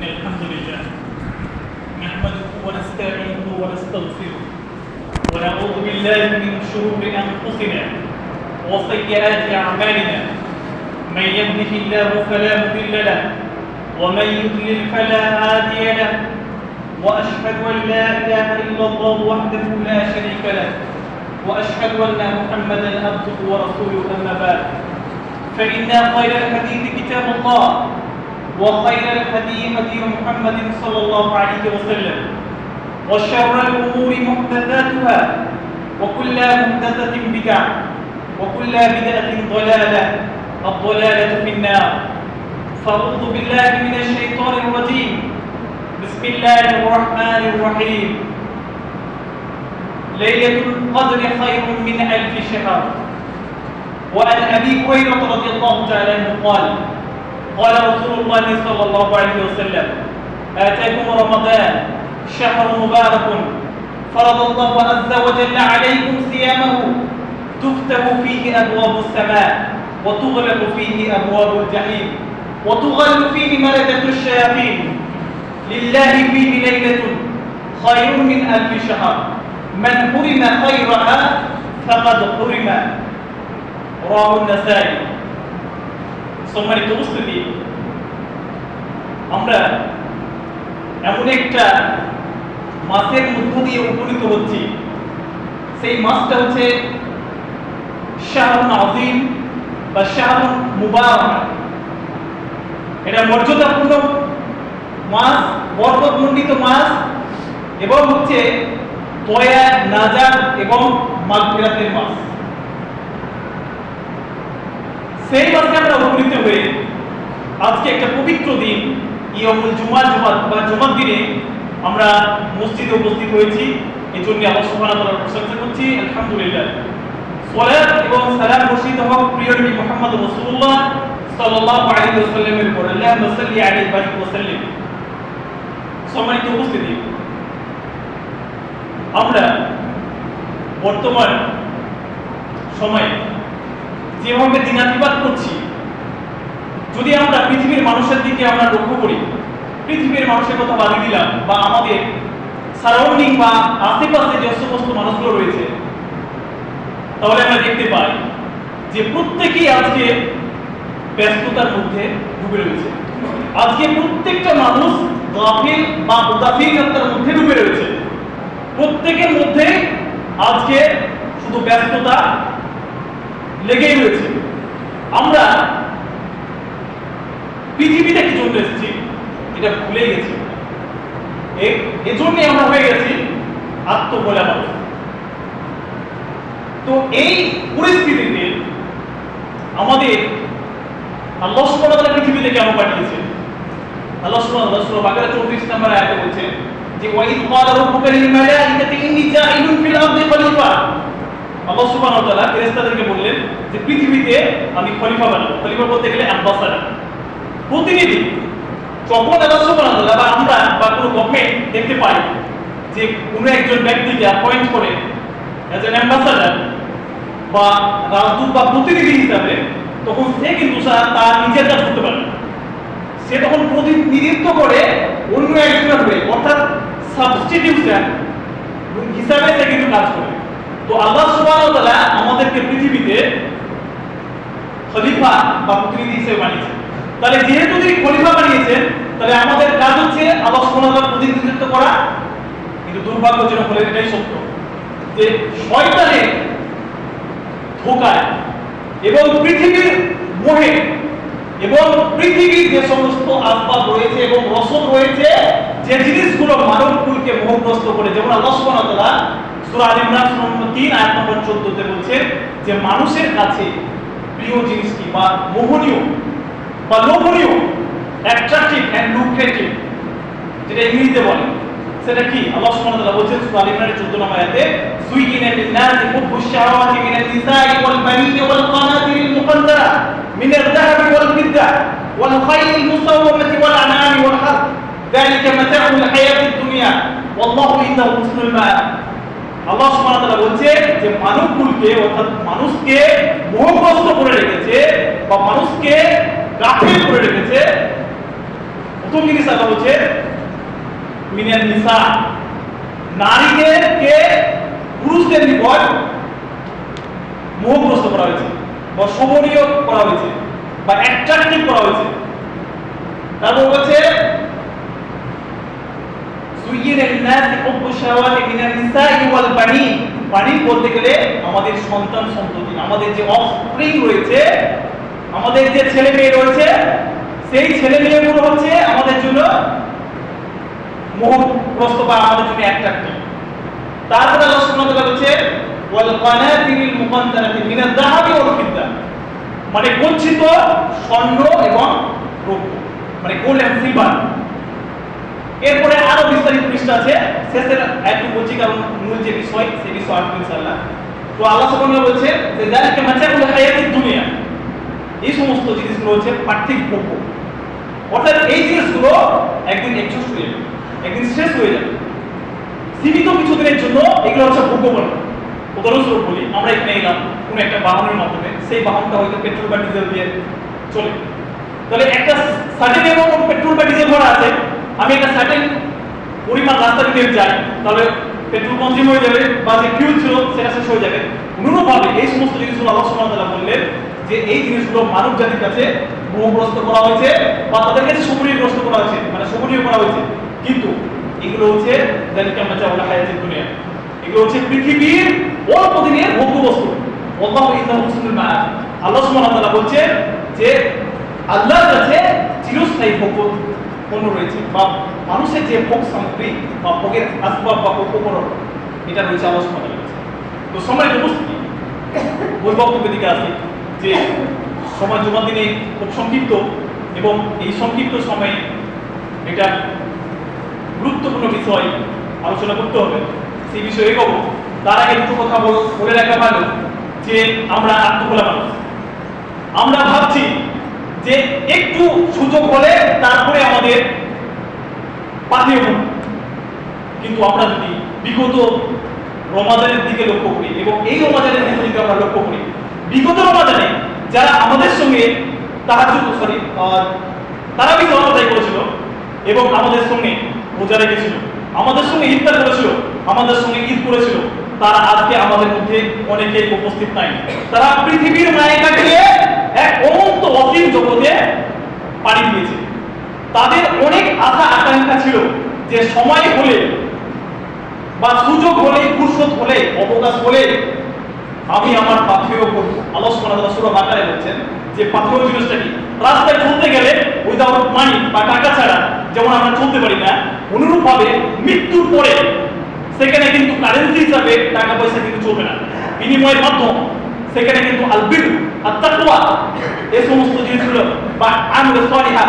إن الحمد لله نحمده ونستعينه ونستغفره ونعوذ بالله من شرور أنفسنا وسيئات أعمالنا من يهده الله فلا مضل له ومن يضلل فلا هادي له وأشهد أن لا إله إلا الله وحده لا شريك له وأشهد أن محمدا عبده ورسوله أما بعد فإن خير الحديث كتاب الله وخير الهدي هدي محمد صلى الله عليه وسلم وشر الأمور محدثاتها وكل محدثة بدعة وكل بدعة ضلالة الضلالة في النار فأعوذ بالله من الشيطان الرجيم بسم الله الرحمن الرحيم ليلة القدر خير من ألف شهر وعن أبي هريرة رضي الله تعالى عنه قال قال رسول الله صلى الله عليه وسلم آتاكم رمضان شهر مبارك فرض الله عز وجل عليكم صيامه تفتح فيه أبواب السماء وتغلق فيه أبواب الجحيم وتغل فيه ملكة الشياطين لله فيه ليلة خير من ألف شهر من حرم خيرها فقد حرم رواه النسائي সম্মানিত উপস্থিতি আমরা এমন একটা মাসের মধ্য দিয়ে উপনীত হচ্ছি সেই মাসটা হচ্ছে শাহরুন আযীম বা শাহরুন মুবারক এটা মর্যাদাপূর্ণ মাস বরকতমণ্ডিত মাস এবং হচ্ছে দয়া নাজাত এবং মাগফিরাতের মাস সেই মাসে আমরা উপনীত হয়ে আজকে একটা পবিত্র দিন ইয়ামুল জুমার জুমার দিনে আমরা মসজিদে উপস্থিত হয়েছি এই জন্য আল্লাহ সুবহানাহু ওয়া তাআলার প্রশংসা করছি আলহামদুলিল্লাহ সালাত এবং সালাম বর্ষিত হোক প্রিয় নবী মুহাম্মদ রাসূলুল্লাহ সাল্লাল্লাহু আলাইহি ওয়াসাল্লামের উপর আল্লাহুম্মা সাল্লি আলাইহি ওয়া সাল্লিম সম্মানিত উপস্থিতি আমরা বর্তমান সময়ে যেভাবে দিনাতিপাত করছি যদি আমরা পৃথিবীর মানুষের দিকে আমরা লক্ষ্য করি পৃথিবীর মানুষের কথা বাদ দিলাম বা আমাদের সারাউন্ডিং বা আশেপাশে যে সমস্ত মানুষগুলো রয়েছে তাহলে আমরা দেখতে পাই যে প্রত্যেকেই আজকে ব্যস্ততার মধ্যে ডুবে রয়েছে আজকে প্রত্যেকটা মানুষ গাফিল বা উদাসীনতার মধ্যে ডুবে রয়েছে প্রত্যেকের মধ্যে আজকে শুধু ব্যস্ততা লেগেই রয়েছে আমরা পৃথিবীতে কি জন্য এসেছি এটা ভুলে গেছি এজন্যই আমরা হয়ে গেছি আত্মভোলা মানুষ তো এই পরিস্থিতিতে আমাদের আল্লাহ সুবহানাহু ওয়া তাআলা পৃথিবীতে কেন পাঠিয়েছেন আল্লাহ সুবহানাহু ওয়া তাআলা সূরা বাকারা 34 নম্বর আয়াতে বলছেন যে ওয়াইদ ক্বালা রাব্বুকা লিল মালাইকাতি ইন্নী জাইলুন ফিল আরদি খলিফা আল্লাহ সুবহানাহু ওয়া তাআলা ফেরেশতাদেরকে বললেন যে পৃথিবীতে আমি খলিফা বানাবো খলিফা বলতে গেলে অ্যাম্বাসাডর প্রতিনিধি যখন আল্লাহ সুবহানাহু ওয়া তাআলা বা আমরা বা কোনো গভর্নমেন্ট দেখতে পাই যে কোনো একজন ব্যক্তিকে অ্যাপয়েন্ট করে অ্যাজ অ্যান অ্যাম্বাসাডর বা রাজদূত বা প্রতিনিধি হিসাবে তখন সে কিন্তু তার নিজের কাজ করতে পারে সে তখন প্রতিনিধিত্ব করে অন্য একজনের হয়ে অর্থাৎ সাবস্টিটিউশন হিসাবে সে কিন্তু কাজ করে তো আল্লাহ সুবহানাহু ওয়া তাআলা আমাদেরকে পৃথিবীতে খলিফা বা প্রতিনিধি হিসেবে বানিয়েছেন তাহলে যেহেতু তিনি খলিফা বানিয়েছেন তাহলে আমাদের কাজ হচ্ছে আল্লাহ সুবহানাহু ওয়া তাআলার প্রতিনিধিত্ব করা কিন্তু দুর্ভাগ্যজনক হলে এটাই সত্য যে শয়তানের ধোঁকায় এবং পৃথিবীর মোহে এবং পৃথিবীর যে সমস্ত আসবাব রয়েছে এবং রসদ রয়েছে যে জিনিসগুলো মানবকুলকে মোহগ্রস্ত করে যেমন আল্লাহ সুবহানাহু ওয়া তাআলা সূরা আল ইমরান সূরা নম্বর 3 আয়াত নম্বর 14 তে বলছেন যে মানুষের কাছে প্রিয় জিনিসটি বা মোহনীয় বা লোভনীয় অ্যাট্রাকটিভ এন্ড লুক্রেটিভ যেটা ইংরেজিতে বলে সেটা কি আল্লাহ সুবহানাহু ওয়া তাআলা বলছেন সূরা আল ইমরানের 14 নম্বর আয়াতে সুইকিনা লিন-নাসি হুব্বুশ শাহাওয়াতি মিনান নিসাই ওয়াল বানিন ওয়াল কানাতিরিল মুকান্তারা মিনাল যাহাবি ওয়াল ফিদ্দা ওয়াল খাইলিল মুসাওওয়ামাতি ওয়াল আনআমি ওয়াল হারথ যালিকা মাতাউল হায়াতিদ দুনিয়া ওয়াল্লাহু ইনদাহু হুসনুল মাআব আল্লাহ সুবহানাহু ওয়া তাআলা বলছে যে মানবকুলকে অর্থাৎ মানুষকে মোহগ্রস্ত করে রেখেছে বা মানুষকে গাফিল করে রেখেছে প্রথম জিনিস আল্লাহ বলছে মিনান নিসা, নারীদেরকে পুরুষদের নিকট মোহগ্রস্ত করা হয়েছে বা শোভনীয় করা হয়েছে বা অ্যাট্রাকটিভ করা হয়েছে। তারপর বলছে সুইয়িনা লিন-নাসি হুব্বু শাহাওয়াতি মিনান নিসাই ওয়াল বানিন, বানিন বলতে গেলে আমাদের সন্তান সন্ততি, আমাদের যে অফস্প্রিং রয়েছে, আমাদের যে ছেলে মেয়ে রয়েছে, সেই ছেলে মেয়েগুলো হচ্ছে আমাদের জন্য মোহগ্রস্ত বা আমাদের জন্য অ্যাট্রাকটিভ। তারপরে আল্লাহ সুবহানাহু ওয়া তাআলা বলছে ওয়াল কানাতিরিল মুকান্তারাতি মিনাল যাহাবি ওয়াল ফিদ্দা, মানে গচ্ছিত স্বর্ণ এবং রৌপ্য, মানে গোল্ড এন্ড সিলভার। এরপরে আরো বিস্তারিত পৃষ্ঠা আছে, শেষের একটু বলছি কারণ মূল যে বিষয় সেই বিষয় আসবে ইনশাআল্লাহ। তো আল্লাহ সুবহানাহু ওয়া তাআলা বলছে যে যালিকা মাতাউল হায়াতিদ দুনিয়া, এই সমস্ত জিনিসগুলো হচ্ছে পার্থিব ভোগ্য, অর্থাৎ এই জিনিসগুলো একদিন এক্সস্ট হয়ে যাবে, একদিন শেষ হয়ে যাবে, সীমিত কিছুদিনের জন্য এগুলো হচ্ছে ভোগ্যমান। উদাহরণস্বরূপ বলি, আমরা এখানে এলাম কোনো একটা বাহনের মাধ্যমে, সেই বাহনটা হয়তো পেট্রোল বা ডিজেল দিয়ে চলে, তাহলে একটা সার্টেন অ্যামাউন্ট পেট্রোল বা ডিজেল ভরা আছে, আমি একটা সার্টেন পরিমাণ রাস্তা দিয়ে যাই, তাহলে পেট্রোল কনজিউম হয়ে যাবে বা যে ফিউল ছিল সেটা শেষ হয়ে যাবে। অনুরূপভাবে এই সমস্ত জিনিসগুলো আল্লাহ সুবহানাহু ওয়া তাআলা বললেন যে এই জিনিসগুলো মানব জাতির কাছে মোহগ্রস্ত করা হয়েছে বা তাদের কাছে শোভনীয়গ্রস্ত করা হয়েছে, মানে শোভনীয় করা হয়েছে, কিন্তু এগুলো হচ্ছে যালিকা মাতাউল হায়াতিদ দুনিয়া, এগুলো হচ্ছে পৃথিবীর অল্প দিনের ভোগ্য বস্তু। আল্লাহু ইন্নাহু হুসনুল মাআব, আল্লাহ সুবহানাহু ওয়া তাআলা বলছে যে আল্লাহর কাছে চিরস্থায়ী ভোগ্য পণ্য রয়েছে বা মানুষের যে ভোগ সামগ্রী বা ভোগের আসবাব বা উপকরণ, এটা রয়েছে আল্লাহ সুবহানাহু ওয়া তাআলার কাছে। তো সম্মানিত উপস্থিতি, মূল বক্তব্যের দিকে আসি যে সময় জুমার দিনে খুব সংক্ষিপ্ত এবং এই সংক্ষিপ্ত সময়ে এটা গুরুত্বপূর্ণ বিষয় আলোচনা করতে হবে, সেই বিষয়ে এগোবো। তার আগে দুটো কথা বলে রাখা ভালো যে আমরা আত্মখোলা মানুষ, আমরা ভাবছি যে একটু সুযোগ হলে তারপরে আমাদের পাথেয় হন, কিন্তু আমরা যদি বিগত রমাদানের দিকে লক্ষ্য করি এবং এই রমাদানের দিকে যদি আমরা লক্ষ্য করি, বিগত রমাদানে যারা আমাদের সঙ্গে তারাবি সালাত আদায় করেছিল এবং আমাদের সঙ্গে রোজা রেখেছিল, আমাদের সঙ্গে ইফতার করেছিল, আমাদের সঙ্গে ঈদ করেছিল, তারা আজকে আমাদের মধ্যে অনেকেই উপস্থিত নাই। তারা পৃথিবীর মায়া কাটিয়ে এক অনন্ত অসীম জগতে পাড়ি দিয়েছে। তাদের অনেক আশা আকাঙ্ক্ষা ছিল যে সময় হলে বা সুযোগ হলে, ফুরসত হলে, অবকাশ হলে আমি আমার পাথেয় করব। আল্লাহ সুবহানাহু ওয়া তাআলা সূরা বাকারায় বলছেন যে পাথেয় জিনিসটা কি? রাস্তায় চলতে গেলে উইদাউট মানি বা টাকা ছাড়া যেমন আমরা চলতে পারি না, অনুরূপভাবে মৃত্যুর পরে সেখানে কিন্তু কারেন্সি হিসাবে টাকা পয়সা কিন্তু চলবে না, বিনিময়ের মাধ্যম সেখানে কিন্তু আল-বির আত-তাকওয়া এই সমস্ত জিনিসগুলো বা আমল সালিহা,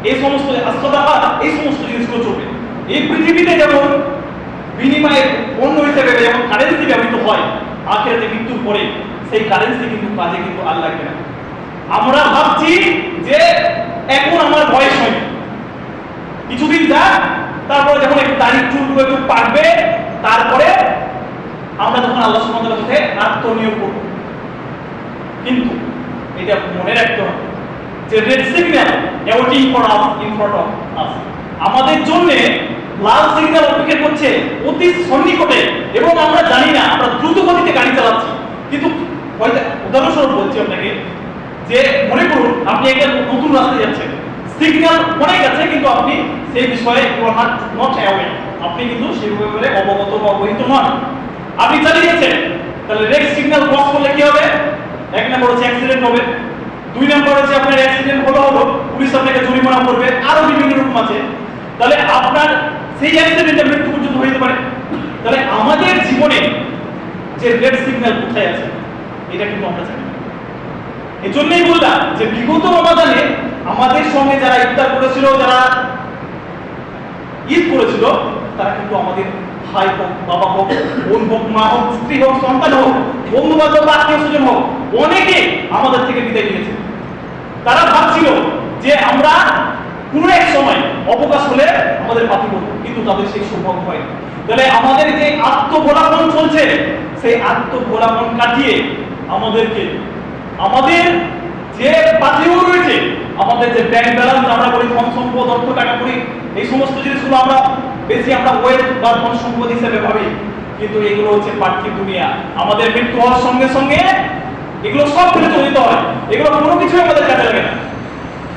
এই সমস্ত as-সাদাকাত, এই সমস্ত জিনিসগুলো চলবে। এই পৃথিবীতে যেমন বিনিময়ের পণ্য হিসেবে যেমন কারেন্সি ব্যবহৃত হয়, আখিরাতে মৃত্যুর পরে সেই কারেন্সি কিন্তু কাজে কিন্তু আর লাগবে না। আমরা ভাবছি যে এখন আমার বয়স হয়নি, কিছুদিন যাক, তারপরে যখন একটু দাড়ি চুলগুলো একটু পাকবে, তারপরে আমরা তখন আল্লাহ সুবহানাহু ওয়া তাআলার কাছে আত্মনিয়োগ করব। কিন্তু এটা মনে রাখতে হবে যে red signal waiting for us in front of us, আমাদের জন্য লাল সিগন্যাল অপেক্ষা করছে অতি সন্নিকটে এবং আমরা জানি না, আমরা দ্রুত গতিতে গাড়ি চালাচ্ছি। কিন্তু উদাহরণস্বরূপ বলছি আপনাকে যে মনে করুন আপনি একটা নতুন রাস্তায় যাচ্ছেন, সিগন্যাল অনেক আছে কিন্তু আপনি সেই বিষয়ে নট অ্যাওয়্যার, আপনি কিন্তু সেই ব্যাপারে অবগত বা অবহিত নন, আপনি চালিয়ে যাচ্ছেন। তাহলে রেড সিগন্যাল ক্রস করলে কি হবে? এক নম্বর হচ্ছে অ্যাক্সিডেন্ট হবে, দুই নম্বর হচ্ছে আপনার অ্যাক্সিডেন্ট হলো পুলিশ আপনাকে জরিমানা করবে, আরো বিভিন্ন রকম আছে। তাহলে আপনার সেই অ্যাক্সিডেন্টে মৃত্যু পর্যন্ত হতে পারে। তাহলে আমাদের জীবনে যে রেড সিগন্যাল কোথায় আছে এটা কিন্তু আমরা জানি না। এই জন্যই বললাম যে বিগত রমাদানে আমাদের সঙ্গে যারা ইফতার করেছিল, যারা ঈদ করেছিল, তারা কিন্তু আমাদের ভাই হোক, বাবা হোক, বোন হোক, মা হোক, স্ত্রী হোক, সন্তান হোক, বন্ধু বান্ধব, আত্মীয় স্বজন হোক, অনেকে আমাদের থেকে বিদায় নিয়েছে। তারা ভাবছিল যে আমরা কোনো এক সময় অবকাশ হলে আমাদের পাতি করবো, কিন্তু তাদের সেই সৌভাগ্য হয়। তাহলে আমাদের যে আত্মভোলাপন চলছে, সেই আত্মভোলাপন কাটিয়ে আমাদেরকে আমাদের যে পাথেয় রয়েছে, আমাদের যে ব্যাংক ব্যালেন্স আমরা করি, ধন সম্পদ, অর্থ টাকা করি, এই সমস্ত জিনিসগুলো আমরা বেশি আমরা ওয়েলথ বা ধন সম্পদ হিসেবে ভাবি, কিন্তু এগুলো হচ্ছে পার্থিব দুনিয়া। আমাদের মৃত্যু হওয়ার সঙ্গে সঙ্গে এগুলো সব ফেলে চলে যেতে হয়, এগুলো কোনো কিছুই আমাদের কাজে লাগে না।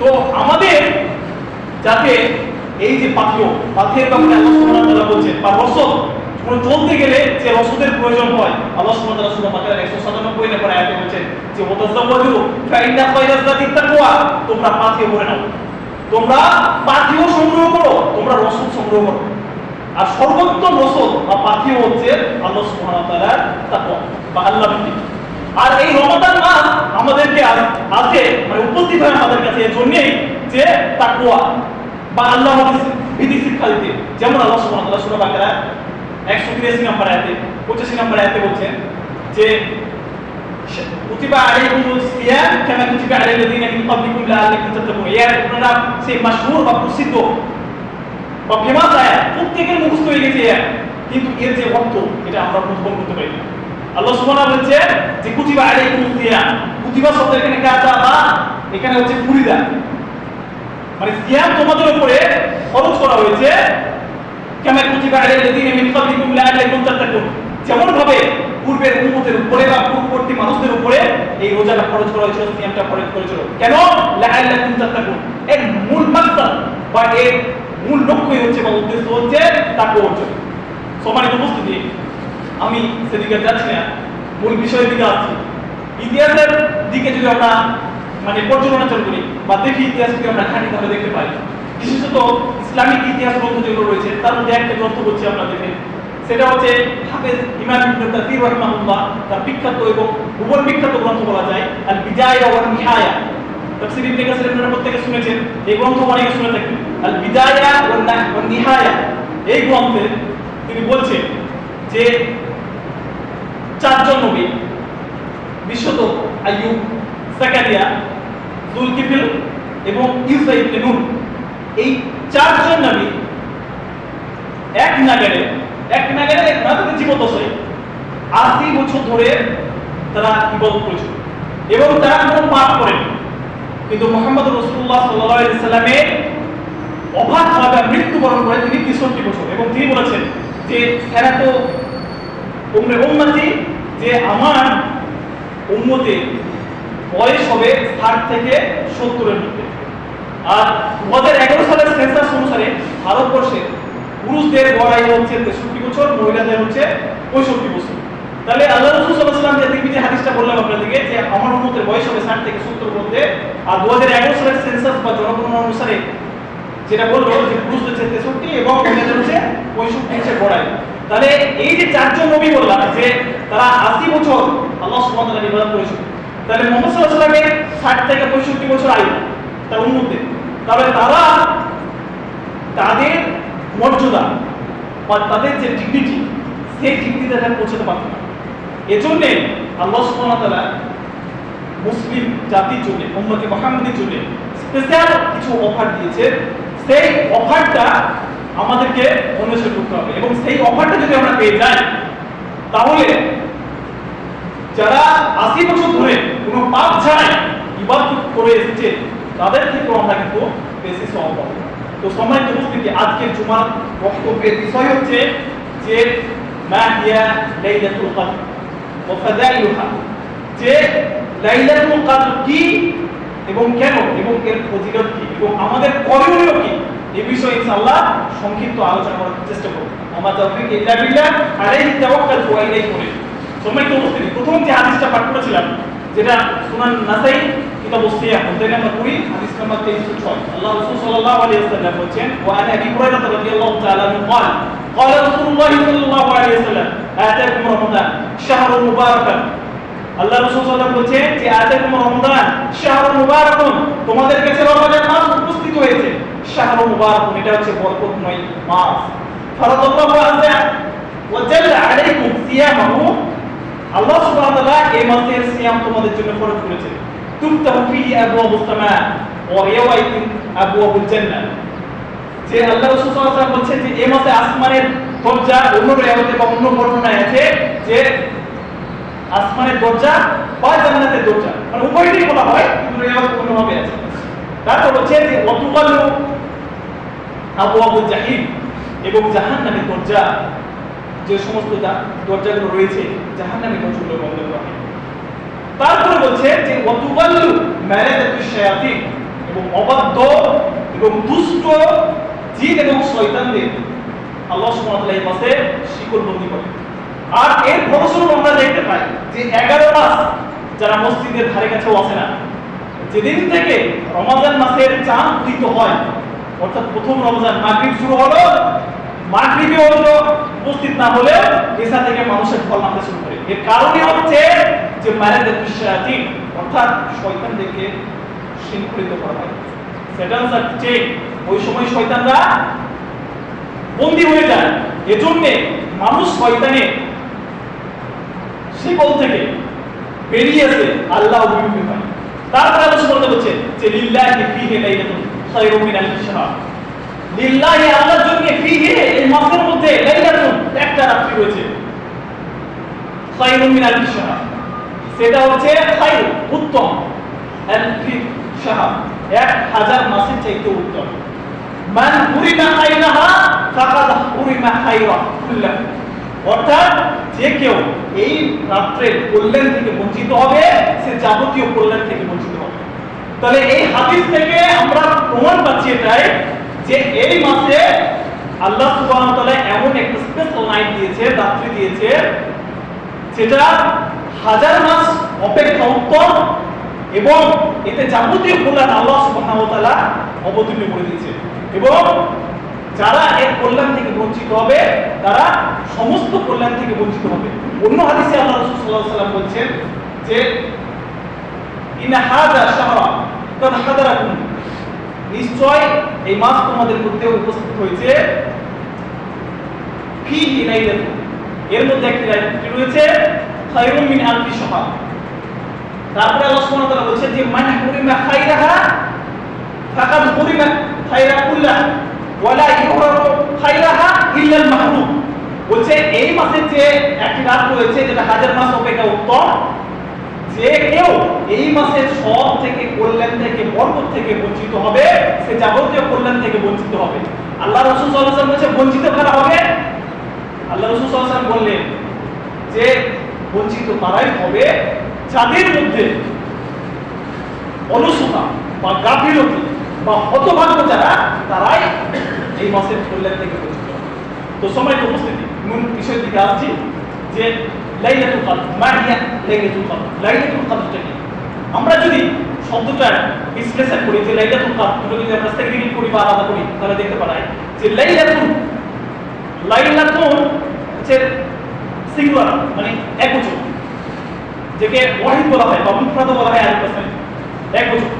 তো আমাদের যাতে এই যে পাথের ব্যাপারে আল্লাহ সুবহানাহু ওয়া তাআলা বলছেন, বা রসদ কোনো চলতে গেলে যে রসদের প্রয়োজন হয়, আল্লাহ সুবহানাহু ওয়া তাআলা সূরা বাকারার 197 নম্বর আয়াতে বলছেন যে ওয়াতাযাওয়াজু ফাইন্না খায়রাজ যাতিত তাকওয়া, তোমরা পাথেয় করে নাও, তোমরা পাথেয় সংগ্রহ করো, তোমরা রসদ সংগ্রহ করো। আর সর্বোত্তম রসদ বা পাথেয় হচ্ছে আল্লাহ সুবহানাহু ওয়া তাআলার তাকওয়া বা আল্লাহ ভীতি। আর এই রমাদান মাস আমাদেরকে আছে মানে উপস্থিত হয় আমাদের কাছে এর জন্যই যে তাকওয়া বা আল্লাহ ভীতি শিক্ষা দিতে। যেমন আল্লাহ সুবহানাহু ওয়া তাআলা সূরা বাকারা 183 নম্বর আয়াতে 85 নম্বর আয়াতে বলছেন যে কুতিবা আলাইকুমুস সিয়াম কামা কুতিবা আলাল লাযিনা মিন ক্বাবলিকুম লাআল্লাকুম তাত্তাকুন। এর আপনারা সেই মাশহুর বা প্রসিদ্ধ বা ফেমাস আয়াত, প্রত্যেকের মুখস্থ হয়ে গেছে আয়াত, কিন্তু এর যে অর্থ এটা আমরা প্রতিফলন করতে পারি না। আল্লাহ সুবহানাহু বলছে যে কুতিবা আলাইকুমুস সিয়াম, কুতিবা শব্দের এখানে কাজা বা এখানে হচ্ছে ফুরিদা, মানে সিয়াম তোমাদের উপরে ফরজ করা হয়েছে, কামা কুতিবা আলাল লাযিনা মিন ক্বাবলিকুম লাআল্লাকুম তাত্তাকুন, যেমন ভাবে পূর্বের উম্মতের উপরে বা পূর্ববর্তী মানুষদের উপরে এই রোজাটা ফরজ করা হয়েছিল, সিয়ামটা ফরজ করেছিল। কেন? লাআল্লাকুম তাত্তাকুন, এর মূল মাকসাদ বা এর মূল লক্ষ্যই হচ্ছে বা উদ্দেশ্য হচ্ছে তাকওয়া অর্জন। সম্মানিত উপস্থিতি, আমি সেদিকে যাচ্ছি না, মূল বিষয়ের দিকে আসছি। ইতিহাসের দিকে যদি আমরা মানে পর্যালোচনা করি বা দেখি, ইতিহাস যদি আমরা খানিকভাবে দেখতে পাই, বিশেষত ইসলামিক ইতিহাস গ্রন্থ যেগুলো রয়েছে তার মধ্যে একটা গ্রন্থ বলছি আপনাদেরকে, সেটা হচ্ছে হাফেজ ইমাম ইবনে কাসির রাহিমাহুল্লাহ তার বিখ্যাত এবং ভূগোল বিখ্যাত গ্রন্থ বলা যায় আল বিদায়া ওয়ান নিহায়া। তাফসীর ইবনে কাসির আপনারা প্রত্যেকে শুনেছেন, এই গ্রন্থ অনেকে শুনে থাকেন, আল বিদায়া ওয়ান নিহায়া। এই গ্রন্থে তিনি বলছেন যে চারজন নবী, বিশেষত আইয়ুব, যাকারিয়া, যুলকিফল এবং ইউসা ইবনে নূন, এই চারজন নবী এক নাগারে তাদের জীবদ্দশায় 80 বছর ধরে তারা ইবাদত করেছিল এবং তারা কোনো পাপ করেনি। কিন্তু মুহাম্মদ রাসূলুল্লাহ সাল্লাল্লাহু আলাইহি সাল্লামের অবাকভাবে মৃত্যুবরণ করে তিনি 63 বছর, এবং তিনি বলেছেন যে এরা তো উম্মতি, যে আমার উম্মতে বয়স হবে 60 থেকে 70 এর মধ্যে। আর 2011 সালের সেন্সাস অনুসারে ভারতবর্ষে পুরুষদের গড় আয়ু হচ্ছে 63 বছর, মহিলাদের হচ্ছে 65 বছর। তাহলে আল্লাহ রাসূল সাল্লাল্লাহু আলাইহি ওয়াসাল্লাম যে হাদিসটা বললাম আপনাদেরকে যে আমার উম্মতের বয়স হবে 60 থেকে 70 এর মধ্যে, আর 2011 সালের সেন্সাস বা জনগণনা অনুসারে যেটা বললো যে পুরুষদের হচ্ছে 63 এবং মহিলাদের হচ্ছে 65 গড় আয়ু। তাহলে এই যে চারজন নবী বললাম যে তারা 80 বছর আল্লাহ সুবহানাহু ওয়া তাআলা ইবাদত করেছিল, তাহলে মুহাম্মদ সাল্লাল্লাহু আলাইহি ওয়াসাল্লামের 60 থেকে 65 বছর আয়ু তার উম্মতদের, তাহলে তারা তাদের মর্যাদা বা তাদের যে ডিগনিটি, সেই ডিগনিটিতে তারা পৌঁছাতে পারত না। এজন্য আল্লাহ সুবহানাহু ওয়া তাআলা মুসলিম জাতির জন্য, উম্মতে মুহাম্মাদের জন্য স্পেশাল কিছু অফার দিয়েছে। সেই অফারটা আমাদেরকে অনুসরণ করতে হবে, এবং সেই অফারটা যদি আমরা পেয়ে যাই তাহলে যারা 80 বছর ধরে কোনো পাপ ছাড়াই ইবাদত করে এসেছে তাদের থেকেও আমরা কিন্তু বেশি সওয়াব পাবো। তো সম্মানিত উপস্থিতি, আজকের জুমার বক্তব্যের বিষয় হচ্ছে যে মা হিয়া লাইলাতুল কদর ওয়া ফাদাইলুহা, যে লাইলাতুল কদর কি এবং কেন এবং এর ফজিলত কি এবং আমাদের করণীয় কি, এই বিষয়ে ইনশাআল্লাহ সংক্ষিপ্ত আলোচনা করার চেষ্টা করব। আমার তাওফীক ইল্লা বিল্লাহ, আলাইহি তাওয়াক্কালতু ওয়া ইলাইহি উনীব। সম্মানিত উপস্থিতি, প্রথম যে হাদিসটা পাঠ করেছিলাম যেটা সুনান নাসাই কিতাব সিয়াম অধ্যায় নম্বর 20 হাদিস নম্বর 2306, আল্লাহ রাসূল সাল্লাল্লাহু আলাইহি ওয়াসাল্লাম বলেন, ওয়া আন আবি হুরায়রা রাদিয়াল্লাহু তাআলা আনহু قال قال رسول الله صلى الله عليه وسلم آتاكم رمضان شهر مبارك। আল্লাহ রাসূল সাল্লাল্লাহু আলাইহি ওয়াসাল্লাম বলেন যে আতাকুম রমাদান শাহরুল মুবারাকুন, তোমাদের কাছে রমাদান মাস উপস্থিত হয়েছে, শাহরুল মুবারাকুন, এটা হচ্ছে বরকতময় মাস। ফারাদাল্লাহু আযজা ওয়া জাল্লা আলাইকুম সিয়ামাহু, আল্লাহ সুবহানাহু ওয়া তাআলা এই মাসের সিয়াম তোমাদের জন্য ফরজ করেছেন। তুফতাহু ফিহি আবওয়াবুস সামা ওয়া ইয়াওয়াইতু আবওয়াবুল জান্নাহ, যে আল্লাহ রাসূল সাল্লাল্লাহু আলাইহি ওয়াসাল্লাম বলেন যে এই মাসে আসমানের দরজা, অন্য রিওয়ায়াতে বা অন্য বর্ণনায় আছে যে আসমানের দরজা বা জান্নাতের দরজা, মানে উভয়ই বলা হয় কিন্তু রিওয়ায়াত অন্যভাবে আছে। তারপর হচ্ছে যে ওয়াতুগাল্লু আবওয়াবুল জাহিম, এবং জাহান্নামের দরজা, যে সমস্ত দরজাগুলো রয়েছে জাহান্নামের দরজাগুলো বন্ধ করা হয়। তারপরে বলছে যে ওয়াতুগাল্লু মারাদাতুশ শায়াতিন, এবং অবাধ্য এবং দুষ্ট জিন এবং শয়তানদের আল্লাহ সুবহানাহু ওয়া তাআলা এই মাসে শিকলবন্দি করে। আর এর ফলস্বরূপ আমরা দেখতে পাই যে 11 মাস যারা মসজিদের ধারে কাছেও আসে না, যেদিন থেকে রমজান মাসের চাঁদ উদিত হয়, অর্থাৎ প্রথম রমজান মাগরিব শুরু হলো, মাগরিবে হলো উপস্থিত না হলে এসা থেকে মানুষের ফল নামতে শুরু করে। এর কারণে হচ্ছে যে মারাদাতুশ শায়াতিন, অর্থাৎ শয়তানদেরকে শৃঙ্খলিত করা হয়। সেটান সাথে ওই সময় শয়তানরা বন্দী হয়ে যায়, এজন্য মানুষ শয়তানের শিকল থেকে বেরিয়ে এসে আল্লাহ অভিমুখী হয়। তারপরে আলোচনা করতে হচ্ছে যে লিল্লাহি ফীহি লাইলাতুন খায়রুম মিন আলফি শাহর, লিল্লাহি আল্লাহর জন্য ফীহি এই মাসের মধ্যে লাইলাতুন একটা রাত্রি রয়েছে, খায়রুম মিন আলফি শাহর, সেটা হচ্ছে খায়র উত্তম, আলফি শাহর 1000 মাসের চাইতে উত্তম। মান হুরিমা খায়রাহা ফাকাদ হুরিমা খায়রা কুল্লাহু, অর্থাৎ যে কেউ এই রাত্রের কল্যাণ থেকে বঞ্চিত হবে সে যাবতীয় কল্যাণ থেকে বঞ্চিত হবে। তাহলে এই হাদিস থেকে আমরা প্রমাণ পাচ্ছি এটাই যে এই মাসে আল্লাহ সুবহানাহু ওয়া তাআলা এমন একটা স্পেশাল নাইট দিয়েছে, রাত্রি দিয়েছে, যেটা 1000 মাস অপেক্ষা উত্তম, এবং এতে যাবতীয় কল্যাণ আল্লাহ সুবহানাহু ওয়া তাআলা অবতীর্ণ করে দিয়েছে। এবং যারা এর কল্যাণ থেকে বঞ্চিত হবে তারা সমস্ত কল্যাণ থেকে বঞ্চিত হবে। অন্য হাদিসে আল্লাহ রাসূল সাল্লাল্লাহু আলাইহি ওয়াসাল্লাম বলছেন যে ইন্না হাযা শাহরা কাদ হাদারাকুম, নিশ্চয় এই মাস তোমাদের মধ্যে উপস্থিত হয়েছে, ফীহি লাইলাতুন, এর মধ্যে একটি রাত্রি রয়েছে, খায়রুম মিন আলফি শাহর। তারপরে আল্লাহ সুবহানাহু ওয়া তাআলা বলছেন যে মান হুরিমা খায়রাহা ফাকাদ হুরিমা খায়রা কুল্লাহু ওয়ালা ইউহরামু খায়রাহা ইল্লা আল মাহরুম। বলছে এই মাসে যে একটি রাত রয়েছে যেটা 1000 মাস অপেক্ষা উত্তম, যে কেউ এই মাসের সব থেকে কল্যাণ থেকে বরকত থেকে বঞ্চিত হবে সে যাবতীয় কল্যাণ থেকে বঞ্চিত হবে। আল্লাহ রাসূল সাল্লাল্লাহু আলাইহি ওয়াসাল্লাম বলেছে বঞ্চিত কারা হবে? আল্লাহ রাসূল সাল্লাল্লাহু আলাইহি ওয়াসাল্লাম বললেন যে বঞ্চিত তারাই হবে যাদের মধ্যে অলসতা বা গাফিলতি বা হতভাগ্য যারা, তারাই এই মাসের কল্যাণ থেকে বঞ্চিত হবে। তো সম্মানিত উপস্থিতি, মূল বিষয়ের দিকে আসছি যে লাইলাতুল কদর, মা হিয়া লাইলাতুল কদর, লাইলাতুল কদরটা কি? আমরা যদি শব্দটা বিশ্লেষণ করি যে লাইলাতুল কদর যদি আমরা সেগ্রিগেট করি বা আলাদা করি তাহলে দেখতে পাই যে লাইলাতুল হচ্ছে সিঙ্গুলার, মানে একবচন, যেকে ওয়াহিদ বলা হয় বা মুফরাদ বলা হয়, আরেক পাশে একবচন।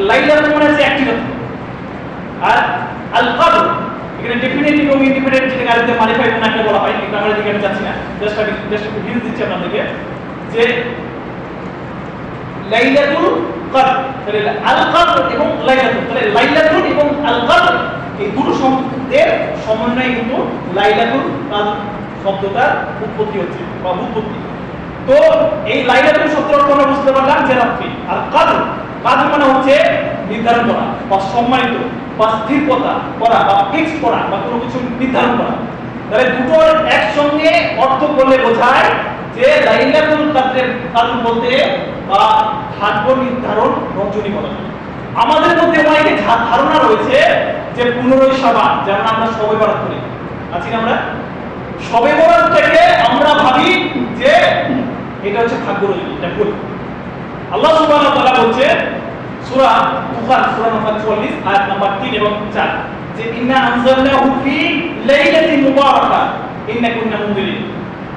লাইলাতুল মানে হচ্ছে একটি রাত। আর আল কদর এখানে ডেফিনিটিভ এবং ইনডিপেন্ডেন্ট যেটা গাড়িতে মালিফাই নাকি বলা হয়, কিন্তু আমরা দিকে যাচ্ছি না, জাস্ট একটু হিন্ট দিচ্ছি আপনাদেরকে যে লাইলাতুল কদর, তাহলে আল কদর এবং লাইলাতুল, তাহলে লাইলাতুল এবং আল কদর এই দুটো শব্দের সমন্বয়ে কিন্তু লাইলাতুল কদর শব্দটার উৎপত্তি হচ্ছে বা উৎপত্তি। তো এই লাইলাতুল শব্দের অর্থ আমরা বুঝতে পারলাম যে রাত্রি, আর কদর, কদর মানে হচ্ছে নির্ধারণ করা বা সম্মানিত বা স্থির করা বা ফিক্সড করা বা কোনো কিছু নির্ধারণ করা। তাহলে দুটোর একসঙ্গে অর্থ করলে বোঝায় যে লাইলাতুল কদর বলতে বা ভাগ্য নির্ধারণ রজনী বলা হয়। আমাদের মধ্যে অনেকে ধারণা রয়েছে যে 15 শাবান, যেমন আমরা শবে বরাত করি, আছি না আমরা, শবে বরাত থেকে আমরা ভাবি যে এটা হচ্ছে ভাগ্য রজনী, এটা ভুল। আল্লাহ সুবহানাহু ওয়া তাআলা বলছে সূরা বুখারী সূরা নম্বর 44 আয়াত নম্বর 3 এবং 4 যে ইন্না আনজালনাহু ফি লাইলাতিন মুবারাকা ইন্না কুন্না মুনদিরিন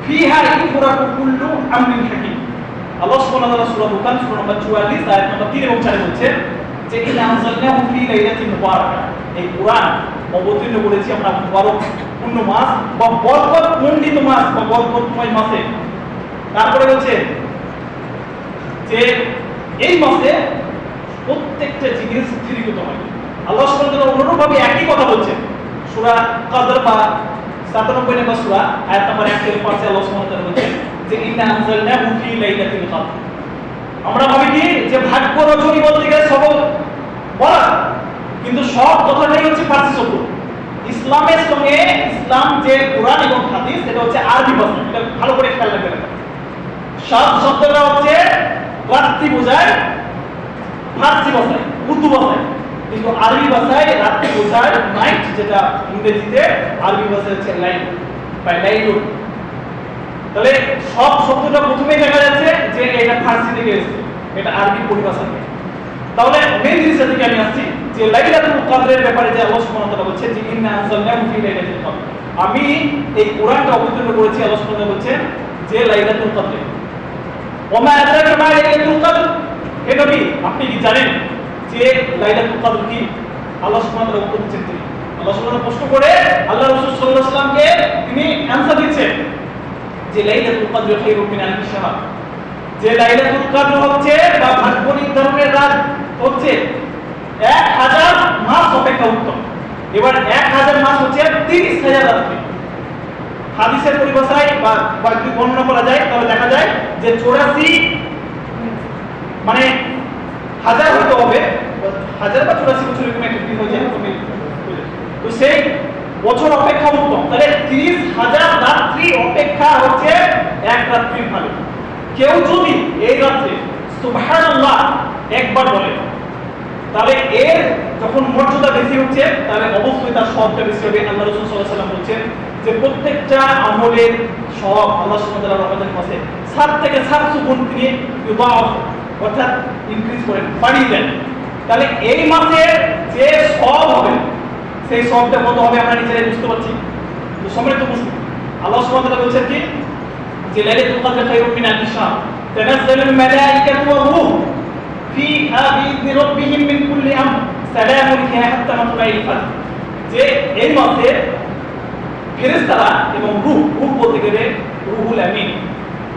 ফিহা ইফরাকু কুল্লু আমরিন হাকিম। আল্লাহ সুবহানাহু ওয়া তাআলা সূরা বুখারী সূরা নম্বর 44 আয়াত নম্বর 3 এবং 4 বলছে যে ইন্না আনজালনাহু ফি লাইলাতিন মুবারাকা, এই কুরআন অবতীর্ণ করেছি আমরা মুবারকপূর্ণ মাস বা বরকতমণ্ডিত মাস বা বরকতময় মাসে। তারপরে বলছে যে এই মাসে প্রত্যেকটা জিনিস স্থিরীকৃত হয়। আল্লাহ সুবহানাহু ওয়া তাআলা অনুরূপভাবে একই কথা বলছেন সূরা কদর বা 97 নম্বর সূরা আয়াত নম্বর 1 থেকে 5 আল্লাহ সুবহানাহু ওয়া তাআলা বলেন যে ইন্না আনজালনাহু ফি লাইলাতিল কদর। আমরা ভাবি কি যে ভাগ্য রজনী বলতে গেলে বলা, কিন্তু সব কথাটাই হচ্ছে ফার্সি শব্দ। ইসলামের সঙ্গে ইসলাম যে কোরআন এবং হাদিস সেটা হচ্ছে আরবি ভাষা, এটা ভালো করে খেয়াল রাখবেন। সব শব্দটা হচ্ছে রাত্রি বোঝায় ফার্সি ভাষায়, উর্দু ভাষায়, কিন্তু আরবি ভাষায় রাত্রি বোঝায় নাইট, যেটা ইংরেজিতে আরবি ভাষায় হচ্ছে লাইট বা লাইলুন। তাহলে সব শব্দটা প্রথমেই দেখা যাচ্ছে যে এটা ফার্সি থেকে এসেছে, এটা আরবি পরিভাষা থেকে। তাহলে মেইন জিনিসটা থেকে আমি আসছি যে লাইলাতুল কদরের ব্যাপারে যে আল্লাহ সুবহানাহু ওয়া তাআলা বলেছেন যে ইন্না আনজালনাহু ফি লাইলাতুল কদর, আমি এই কোরআনটা অবতীর্ণ করেছি, আল্লাহ সুবহানাহু ওয়া তাআলা বলেছেন যে লাইলাতুল কদরে। ওয়া মা আদরাকা মা লাইলাতুল কদর, হে নবী আপনি কি জানেন যে লাইলাতুল কদর কি? আল্লাহ সুবহানাহু ওয়া তাআলা উত্তর দিচ্ছেন, তিনি আল্লাহ সুবহানাহু ওয়া তাআলা প্রশ্ন করে আল্লাহ রাসূল সাল্লাল্লাহু আলাইহি ওয়াসাল্লামকে তিনি आंसर দিচ্ছেন যে লাইলাতুল কদর খায়রুম মিন আলফি শাহর, যে লাইলাতুল কদর হচ্ছে বা ভাগ্য নির্ধারণের রাত হচ্ছে 1000 মাস অপেক্ষা উত্তম। এবার 1000 মাস হচ্ছে 30000 রাত্রি। হাদিসের পরিভাষায় বা যদি বর্ণনা করা যায় তাহলে দেখা যায় যে 84 মানে হাজার হতে হবে, 1000 বা 84 বছর এরকম একটা দিন হয়ে যায়, তো সেই বছর অপেক্ষা উত্তম। তাহলে 30000 রাত্রি অপেক্ষা হচ্ছে এক রাত্রির ভালো। কেউ যদি এই রাত্রে সুবহানাল্লাহ একবার বলে তাহলে এর যখন মর্যাদা বেশি হচ্ছে তাহলে অবশ্যই তার সবটা বেশি হবে। আল্লাহ রাসূল সাল্লাল্লাহু আলাইহি ওয়াসাল্লাম বলেছেন যে প্রত্যেকটা আমলের সব আল্লাহ সুবহানাহু ওয়া তাআলা রমজান মাসে 7 থেকে 700 গুণ তিনি ইউদাফ অর্থাৎ ইনক্রিজ করেন, বাড়িয়ে দেন। তাহলে এই মাসে যে সব হবে সেই সবটা কত হবে আমরা নিজেরাই বুঝতে পারছি। তো সম্মানিত মুসলিম, আল্লাহ সুবহানাহু ওয়া তাআলা বলেছেন কি যে লাইলাতুল কদর খায়রুম মিন আলফি শাহর তানাজ্জালুল মালায়েকাতু ওয়া রূহ ফিহা বিইذনি রাব্বিহিম মিন কুল্লি আমর সালামুন হিয়া হাত্তা মাতলাইল ফাজর, যে এই মাসে ফেরেশতারা এবং রূহ বলতে গেলে রুহুল আমিন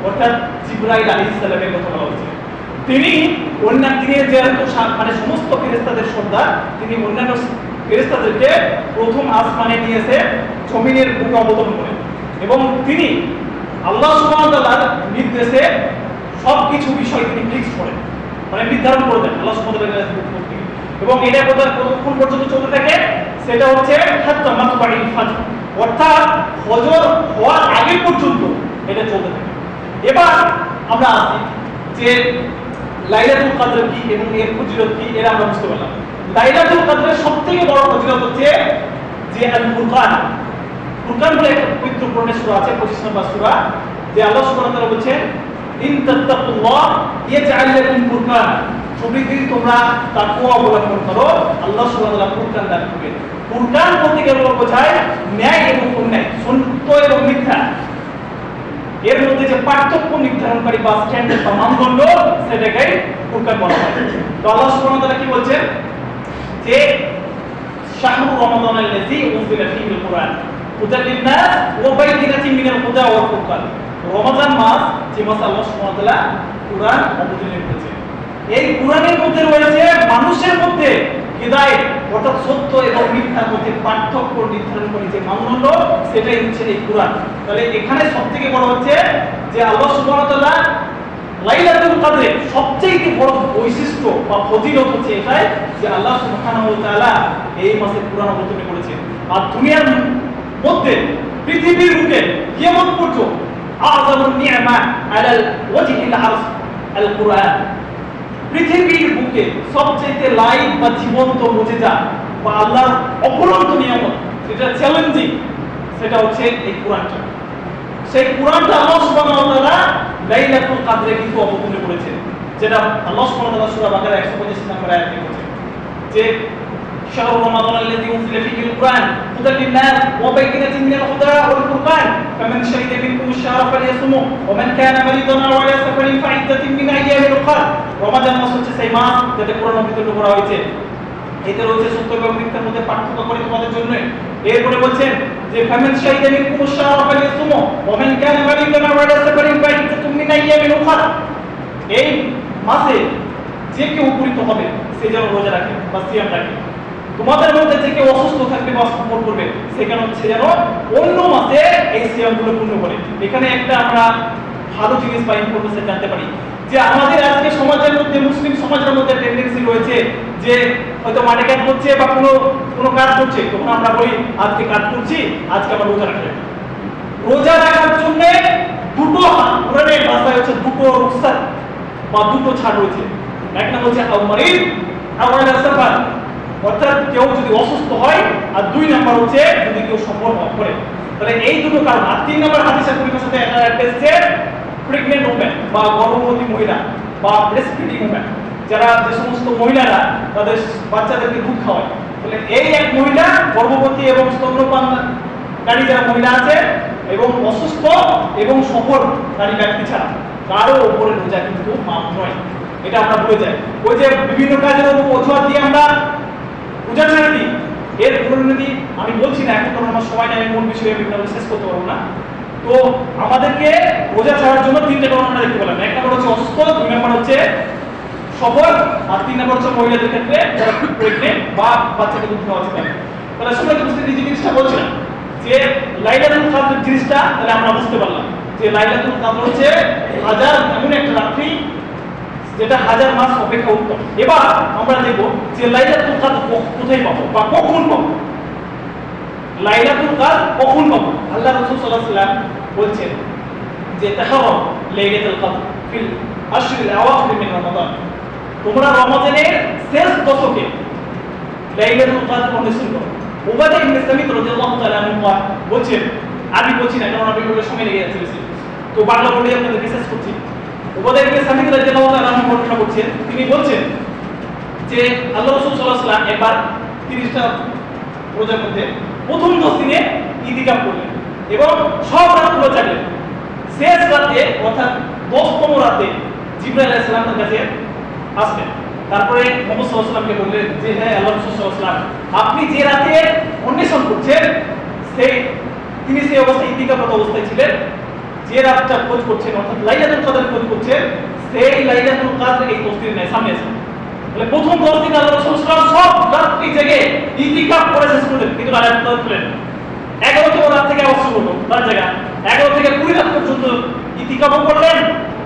অর্থাৎ জিবরাইল আলাইহিস সালামের কথা বলা হচ্ছে। তিনি অন্যান্য দিনের যে মানে সমস্ত ফেরেশতাদের সর্দার, তিনি অন্যান্য ফেরেশতাদেরকে প্রথম আসমানে নিয়ে এসে জমিনের বুকে অবতরণ করেন এবং তিনি আল্লাহ সুবহানাহু ওয়া তাআলার নির্দেশে সবকিছু বিষয় তিনি ফিক্স করেন, মানে নির্ধারণ করে দেন আল্লাহ সুবহানাহু ওয়া তাআলার থেকে। এবং এটা কতক্ষণ পর্যন্ত চলতে থাকে? সেটা হচ্ছে হাত্তা মাতলাইল ফাজর, অর্থাৎ ফজর হওয়ার আগে পর্যন্ত এটা চলতে থাকে। এবার আমরা আসি যে লাইলাতুল কদর কি এবং এর ফজিলত কি, এর আমরা বুঝতে পারলাম। লাইলাতুল কদরের সবথেকে বড় ফজিলত হচ্ছে যে আল ফুরকান। ফুরকান বলে একটা পবিত্র কোরআনের সূরা আছে, 25 নম্বর সূরা, যে আল্লাহ সুবহানাহু ওয়া তাআলা বলেছেন ইন তাত্তাকুল্লাহ ইয়াজআল লাকুম ফুরকান, যদি তোমরা তাকওয়া অবলম্বন করো আল্লাহ সুবহানাহু ওয়া তাআলা ফুরকান দান করবেন। ফুরকান বলতে গেলে বোঝায় ন্যায় এবং অন্যায়, সত্য এবং মিথ্যা, এর মধ্যে যে পার্থক্য নির্ধারণকারী বা স্ট্যান্ডার্ড বা মানদণ্ড সেটাকে ফুরকান বলা হয়। তো আল্লাহ সুবহানাহু ওয়া তাআলা কি বলছেন যে শাহরু রমাদান আল্লাযী উনজিলা ফীহিল কুরআন হুদাল লিন-নাস ওয়া বাইয়িনাতিন মিনাল হুদা ওয়াল ফুরকান, রমাদান মাস যে মাসে আল্লাহ সুবহানাহু ওয়া তাআলা কুরআন অবতীর্ণ করেছেন, এই কুরআনের মধ্যে রয়েছে মানুষের মধ্যে হিদায়াত অর্থাৎ সত্য এবং মিথ্যার মধ্যে পার্থক্য নির্ধারণ করে যে মানদণ্ড, সেটাই হচ্ছে এই কুরআন। তাহলে এখানে সবথেকে বড় হচ্ছে যে আল্লাহ সুবহানাহু ওয়া তাআলা লাইলাতুল কদরের সবচেয়ে বড় বৈশিষ্ট্য বা ফজিলত হচ্ছে এটাই যে আল্লাহ সুবহানাহু ওয়া তাআলা এই মাসে কুরআন অবতীর্ণ করেছেন। আর দুনিয়ার মধ্যে পৃথিবীর বুকে কিয়ামত পর্যন্ত আযমুন নি'মা আলাল ওয়াজহিল আরশ আল কুরআন, পৃথিবীর বুকে সবচেয়ে লাইভ বা জীবন্ত মুজিজা বা আল্লাহর অপরন্ত নিয়ামত, যেটা চ্যালেঞ্জিং, সেটা হচ্ছে এই কোরআনটা। সেই কোরআনটা আল্লাহ সুবহানাহু ওয়া তাআলা লাইলাতুল কদরে কিন্তু অবতীর্ণ করেছেন, যেটা আল্লাহ সুবহানাহু ওয়া তাআলা সূরা বাকারা 125 নম্বর আয়াতে বলেছেন যে শাহরু রমাদান আল্লাযী উনজিলা ফীহিল কুরআন হুদাল লিন-নাস ওয়া বাইয়িনাতিন মিনাল হুদা ওয়াল ফুরকান ফামান শাহিদা মিনকুম আশ-শাহরা ফালইয়াসুমহু ওয়া মান কানা মারিদান আও আলা সাফারিন ফাইদ্দাতুন মিন আইয়ামিন উখরা। রমাদান মাস হচ্ছে সেই মাস যেটা কোরআন অবতীর্ণ করা হয়েছে, এতে রয়েছে সত্য এবং মিথ্যার মধ্যে পার্থক্য করে তোমাদের জন্য। এরপরে বলছেন যে ফামান শাহিদা মিনকুম আশ-শাহরা ফালইয়াসুমহু ওয়া মান কানা মারিদান আও আলা সাফারিন ফাইদ্দাতুন মিন আইয়ামিন উখরা, এই মাসে যে কেউ উপনীত হবে সে যেন রোজা রাখে বা সিয়াম রাখে। তোমাদের মধ্যে যে কেউ অসুস্থ থাকবে বা সফর করবে সেখানে হচ্ছে যেন অন্য মাসে এই সিয়ামগুলো পূর্ণ করে। এখানে একটা আমরা ভালো জিনিস বা ইনফরমেশন জানতে পারি যে আমাদের আজকে সমাজের মধ্যে, মুসলিম সমাজের মধ্যে টেন্ডেন্সি রয়েছে যে হয়তো মাঠে কাজ করছে বা কোনো কাজ করছে, তখন আমরা বলি আজকে কাজ করছি, আজকে আমরা রোজা রাখি। রোজা রাখার জন্য দুটো কোরআনের ভাষায় হচ্ছে দুটো রুখসাত বা দুটো ছাড় রয়েছে। এক নাম হচ্ছে মারিদ আর ওয়ালা সাফার, অর্থাৎ কেউ যদি অসুস্থ হয়, আর দুই নাম্বার হচ্ছে যদি কেউ সফর করে। তাহলে এই দুটো কারণ। আর তিন নাম্বার হাদিসের পরিভাষার সাথে একটা এসেছে প্রেগন্যান্ট ওম্যান বা গর্ভবতী মহিলা বা ব্রেস্ট ফিডিং ওম্যান, যারা যে সমস্ত মহিলারা তাদের বাচ্চাদেরকে দুধ খাওয়ায়। তাহলে এই এক মহিলা গর্ভবতী এবং স্তন্যপানকারী যারা মহিলা আছে এবং অসুস্থ এবং সফরকারী ব্যক্তি ছাড়া কারো উপরে রোজা কিন্তু মাপ নয়, এটা আমরা ভুলে যাই। ওই যে বিভিন্ন কাজের অজুহাত দিয়ে আমরা রোজা ছেড়ে দিই, এর পরিণতি আমি বলছি না এখন, কারণ আমার সময় নেই, আমি মূল বিষয়ে বিভিন্ন শেষ করতে পারবো না। তো আমাদেরকে রোজা ছাড়ার জন্য তিনটে কারণ আমরা দেখতে পেলাম। এক নম্বর হচ্ছে অসুস্থ, দুই নম্বর হচ্ছে সফর, আর তিন নম্বর হচ্ছে মহিলাদের ক্ষেত্রে যারা প্রেগনেন্ট বা বাচ্চাকে দুধ খাওয়াতে পারে। তাহলে আসলে উপস্থিতি যে জিনিসটা বলছিলাম যে লাইলাতুল কদর জিনিসটা, তাহলে আমরা বুঝতে পারলাম যে লাইলাতুল কদর হচ্ছে হাজার এমন একটা রাত্রি যেটা হাজার মাস অপেক্ষা উত্তম। এবার আমরা দেখব যে লাইলাতুল কদর কোথায় পাবো বা কখন পাবো। লাইলাতুল কদর কখন পাবো? আল্লাহ রাসূল সাল্লাল্লাহু আলাইহি ওয়াসাল্লাম বলছেন যে তাহারু লাইলাতুল কদর ফিল আশরিল আওয়াখির মিন রমাদান, তোমরা রমাদানের শেষ দশকে লাইলাতুল কদর অন্বেষণ করো। উবাদা ইবনে সামিত রাদিয়াল্লাহু তাআলা আনহু বলছেন, আমি বলছি না কারণ আমি বলে সময় লেগে যাচ্ছে বেশি, তো বাংলা বলে আপনাদের বিশেষ করছি। উবাদা ইবনে সামিত রাদিয়াল্লাহু তাআলা আনহু ঘটনা বলছেন, তিনি বলছেন যে আল্লাহ রাসূল সাল্লাল্লাহু আলাইহি ওয়াসাল্লাম একবার 30টা রোজার মধ্যে প্রথম 10 দিনে ইতিকাফ করলেন এবং সব রাতগুলো জাগলেন। শেষ রাতে অর্থাৎ 10তম রাতে জিবরাইল আলাইহিস সালাম তার কাছে আসলেন। তারপরে মুহাম্মদ সাল্লাল্লাহু আলাইহি ওয়াসাল্লামকে বললেন যে হ্যাঁ আল্লাহ রাসূল সাল্লাল্লাহু আলাইহি ওয়াসাল্লাম, আপনি যে রাতে অন্বেষণ করছেন তিনি সেই অবস্থায় ইতিকাফরত অবস্থায় ছিলেন, যে রাতটা খোঁজ করছেন অর্থাৎ লাইলাতুল কদর খোঁজ করছেন, সেই লাইলাতুল কদর এই 10 দিন নাই সামনে আছে। তাহলে প্রথম 10 দিন আল্লাহ রাসূল সাল্লাল্লাহু আলাইহি ওয়াসাল্লাম সব রাত্রি জেগে ইতিকাফ করে শেষ করলেন, কিন্তু লাইলাতুল কদর পেলেন 11তম রাত থেকে আবার শুরু হলো তার জায়গা 11 থেকে 20 রাত পর্যন্ত ইতিকাফ করলেন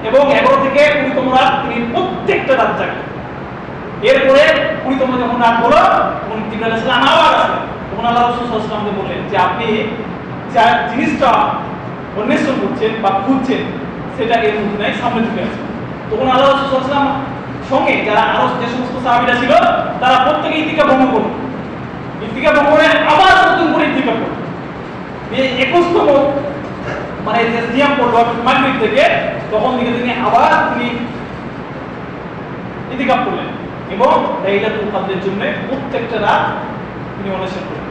এবং 11 থেকে 20তম রাত তিনি প্রত্যেকটা রাত জাগলেন। এরপরে 20তম যখন রাত হলো তখন জিবরাইল আলাইহিস সালাম আবার আসলেন, তখন আল্লাহ রাসূল সাল্লাল্লাহু আলাইহি ওয়াসাল্লামকে বললেন যে আপনি যা জিনিসটা অন্বেষণ করছেন বা খুঁজছেন সেটা এর মধ্যে নাই, সামনে ঢুকে আছে। তখন আল্লাহ রাসূল সাল্লাল্লাহু আলাইহি ওয়াসাল্লাম সঙ্গে যারা আরো যে সমস্ত সাহাবীরা ছিল তারা প্রত্যেকে ইতিকাফ ভঙ্গ করল, ইতিকাফ ভঙ্গ করে আবার নতুন করে ইতিকাফ করল। এই 21তম মানে যে সিয়াম পড়লো মাগরিব থেকে, তখন থেকে তিনি আবার ইতিকাফ করলেন এবং লাইলাতুল কদরের জন্য প্রত্যেকটা রাত তিনি অন্বেষণ করলেন।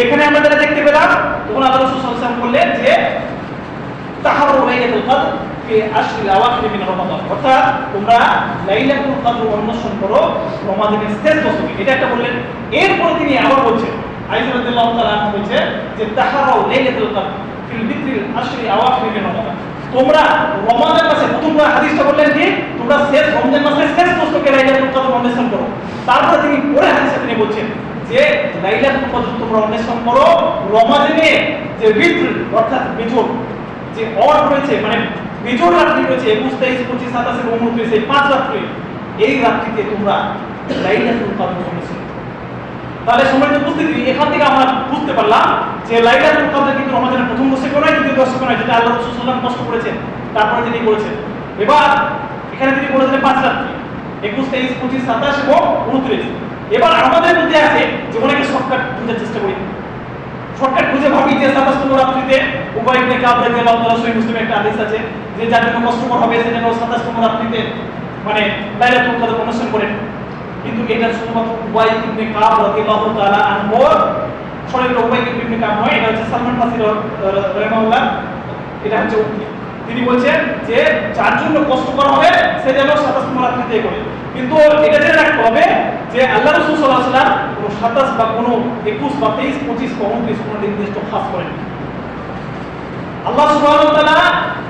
এখানে আমরা যেটা দেখতে পেলাম, তখন আল্লাহ রাসূল সাল্লাল্লাহু আলাইহি ওয়াসাল্লাম বললেন যে তাহারু লাইলাতুল কদর ফি আশরিল আওয়াখির মিন রমাদান, অর্থাৎ তোমরা লাইলাতুল কদর অন্বেষণ করো রমাদানের শেষ দশকে, এটা একটা বললেন। এরপরে তিনি আবার বলছেন, আয়েশা রাদিয়াল্লাহু তাআলা আনহা বলছে যে তাহারু লাইলাতুল কদর ফিল বিত্রিল আশরি আওয়াখির মিন রমাদান, তোমরা রমাদান মাসে প্রথম হাদিসটা বললেন কি তোমরা শেষ রমজান মাসের শেষ দশকে লাইলাতুল কদর অন্বেষণ করো। তারপরে তিনি পরে হাদিসে তিনি বলছেন যে লাইলাতুল কদর তোমরা অন্বেষণ করো রমাদানে যে বিত্র অর্থাৎ বিজোড় যে অড রয়েছে, মানে বিজোড় রাত্রি রয়েছে 21, 23, 25, 27 এবং 29, এই 5 রাত্রি, এই রাত্রিতে তোমরা লাইলাতুল কদর অন্বেষণ। তাহলে সম্মানিত উপস্থিতি, এখান থেকে আমরা বুঝতে পারলাম যে লাইলাতুল কদর কিন্তু রমাদানের প্রথম দশকে নয়, দ্বিতীয় দশকে নয়, যেটা আল্লাহ রাসূল সাল্লাল্লাহু আলাইহি ওয়াসাল্লাম কষ্ট করেছেন তারপরে তিনি করেছেন। এবার এখানে তিনি বলেছেন 5 রাত্রি 21, 23, 25, 27 এবং 29। এবার আমাদের মধ্যে আছে যে অনেকে শর্টকাট খোঁজার চেষ্টা করি, শর্টকাট খুঁজে ভাবি যে 27তম রাত্রিতে উবাই ইবনে কাব রাদিয়াল্লাহু তাআলা সহিহ মুসলিমে একটা হাদিস আছে যে যার জন্য কষ্টকর হবে সে যেন 27তম রাত্রিতে মানে লাইলাতুল কদর অন্বেষণ করেন। কিন্তু এটা শুধুমাত্র উবাই ইবনে কাব রাদিয়াল্লাহু তাআলা আনহু শরীর উবাই ইবনে কাব নয়, এটা হচ্ছে সালমান ফারসি রাহিমাহুল্লাহ, এটা হচ্ছে উক্তি। তিনি বলছেন যে যার জন্য কষ্টকর হবে সে যেন 27তম রাত্রিতে করে। কিন্তু এটা জেনে রাখতে হবে যে আল্লাহ রাসূল সাল্লাল্লাহু আলাইহি ওয়াসাল্লাম কোনো 27 বা কোনো 21 বা 23, 25 বা 29 কোনো নির্দিষ্ট খাস করেন। আল্লাহ সুবহানাহু ওয়া তাআলা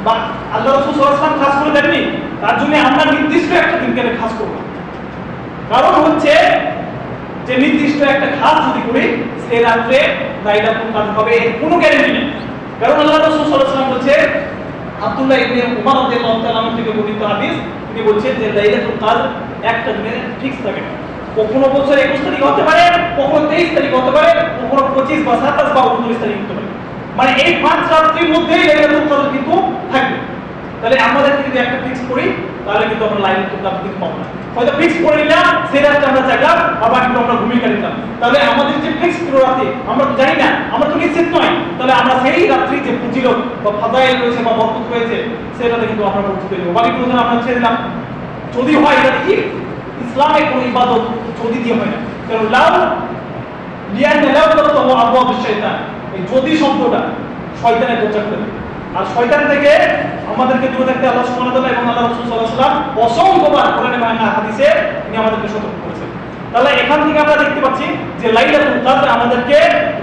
বা আল্লাহ রাসূল সাল্লাল্লাহু আলাইহি ওয়াসাল্লাম খাস করে দেননি, তার জন্য আমরা নির্দিষ্ট একটা দিনকে খাস করব। কারণ হচ্ছে যে নির্দিষ্ট একটা খাস যদি করি সেই রাতে লাইলাতুল কদর হবে এর কোনো গ্যারান্টি নেই। কারণ আল্লাহ রাসূল সাল্লাল্লাহু আলাইহি ওয়াসাল্লাম বলেছে আব্দুল্লাহ ইবনে উমর রাদিয়াল্লাহু তাআলা আনহু থেকে বর্ণিত হাদিস, তিনি বলছেন যে লাইলাতুল কদর একটা দিনে ফিক্স থাকে না। কখনো বছর 21 তারিখ হতে পারে, কখনো 23 তারিখ হতে পারে, কখনো 25 বা 27 বা 29 তারিখ হতে পারে। মানে এই 5 রাত্রির মধ্যেই লাইলাতুল কদর কিন্তু থাকবে। তাহলে আমাদের যদি একটা ফিক্স করি তাহলে কিন্তু আমরা লাইলাতুল কদর কিন্তু পাবো না। হয়তো ফিক্স করে নিলাম, সেই রাতে আমরা জাগলাম, আবার কিন্তু আমরা ঘুমিয়ে গেলাম। তাহলে আমাদের যে ফিক্স পুরো রাতে আমরা তো জানি না, আমরা তো নিশ্চিত নয়, তাহলে আমরা সেই রাত্রি যে ফজিলত বা ফাদাইল রয়েছে বা বরকত রয়েছে সেটাতে কিন্তু আমরা পৌঁছতে দেব। বাকি কোনো আমরা ছেড়ে দিলাম। যদি হয় এটা কি ইসলামে কোনো ইবাদত যদি দিয়ে হয় না, কারণ লাউ লিয়ান লাউ তো আবওয়াব শয়তান, এই যদি শব্দটা শয়তানের দরজা খুলে দেয়। আর শয়তান থেকে আমাদেরকে দূরে থাকতে আল্লাহ সুবহানাহু ওয়া তাআলা এবং আল্লাহ রাসূল সাল্লাল্লাহু আলাইহি ওয়াসাল্লাম অসংখ্যবার কোরআনে এবং হাদিসে তিনি আমাদেরকে সতর্ক করেছেন। তাহলে এখান থেকে আমরা দেখতে পাচ্ছি যে লাইলাতুল কদর আমাদেরকে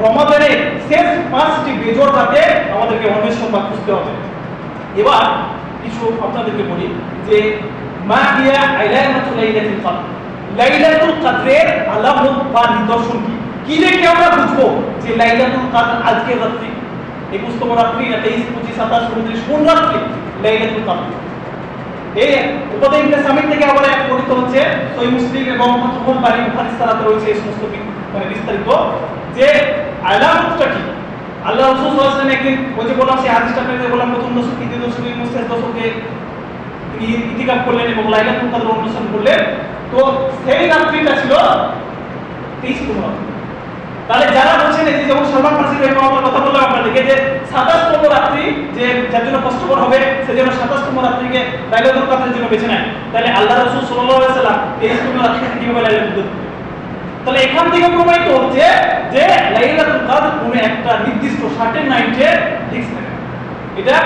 রমাদানের শেষ 5টি বেজোড় রাতে আমাদেরকে অন্বেষণ বা খুঁজতে হবে। এবার কিছু আপনাদেরকে বলি যে মা হিয়া আলামাতুল লাইলাতুল কদর, লাইলাতুল কদরের আলামত বা নিদর্শন কি, কি দেখে আমরা বুঝবো যে লাইলাতুল কদর আজকের রাত্রি 21তম রাত্রি না 23, 25, 27, 29 কোন রাত্রি লাইলাতুল কদর। এই উপাদান ইবনে সামিদ থেকে আবার এক বর্ণিত হচ্ছে সহিহ মুসলিম এবং ফাতহুল বারী হাদিস সালাতে রয়েছে এই সমস্ত মানে বিস্তারিত যে আলামতটা কি। আল্লাহ রাসূল সাল্লাল্লাহু আলাইহি ওয়াসাল্লাম একদিন ওই যে বললাম সেই হাদিসটা আপনাদের বললাম প্রথম দশক, দ্বিতীয় দশক, শেষ দশকে তিনি ইতিকাফ করলেন এবং লাইলাতুল কদর অনুসরণ করলেন। তো সেই রাত্রিটা ছিল 23তম রাত্রি। তাহলে যারা বলছেন এই যে যেমন সালমান ফারসি রাহিমাহুল্লাহ কথা বললাম আপনাদেরকে যে 27তম রাত্রি যে যার জন্য কষ্টকর হবে সে যেন 27তম রাত্রিকে লাইলাতুল কদরের জন্য বেছে নেয়, তাহলে আল্লাহ রাসূল সাল্লাল্লাহু আলাইহি ওয়াসাল্লাম 23তম রাত্রিকে কিভাবে লাইলাতুল কদর। তাহলে এখান থেকে প্রমাণিত হচ্ছে যে লাইলাতুল কদর কোনো একটা নির্দিষ্ট সার্টেন নাইটে ফিক্স থাকে, এটা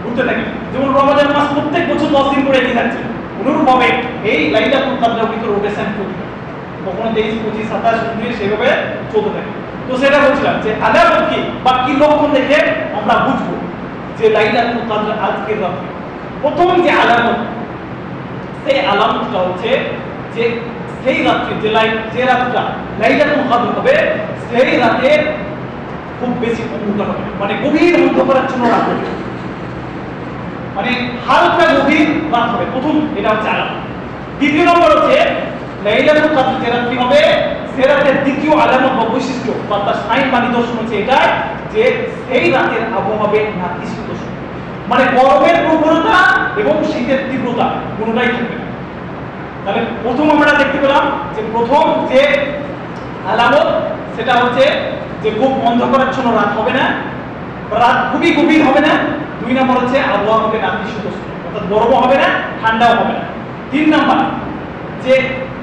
ঘুরতে থাকে। যেমন রমজান মাস প্রত্যেক বছর 10 দিন করে এগিয়ে যাচ্ছে, অনুরূপভাবে এই লাইলাতুল কদরের ভিতর রোটেশন করতে থাকে, কখনো 23, 25, 27, 29 সেভাবে চলতে থাকে। তো সেটা বলছিলাম যে আলামত কি বা কি লক্ষণ দেখে আমরা বুঝবো যে লাইলাতুল কদর আজকের রাতে। প্রথম যে আলামত, সেই আলামতটা হচ্ছে যে সেই রাত্রি যে রাতটা লাইলাতুল কদর হবে সেই রাতে খুব বেশি অন্ধকার হবে, মানে গভীর অন্ধকারাচ্ছন্ন রাত হবে, মানে হালকা গভীর রাত হবে। প্রথম এটা হচ্ছে আলামত। দ্বিতীয় নম্বর হচ্ছে লাইলাতুল কদর যে রাত্রি হবে সে রাতের দ্বিতীয় আলামত বা বৈশিষ্ট্য বা তার সাইন বা নিদর্শন হচ্ছে এটা যে সেই রাতের আবহাওয়া হবে নাতিশীতোষ্ণ, মানে গরমের প্রবণতা এবং শীতের তীব্রতা কোনোটাই থাকবে না। তাহলে প্রথম আমরা দেখতে পেলাম যে প্রথম যে আলামত সেটা হচ্ছে যে খুব অন্ধকারাচ্ছন্ন রাত হবে না, রাত খুবই গভীর হবে না। 2 নম্বর হচ্ছে আবহাওয়া হবে নাতিশীতোষ্ণ, অর্থাৎ গরমও হবে না ঠান্ডাও হবে না। 3 নম্বর যে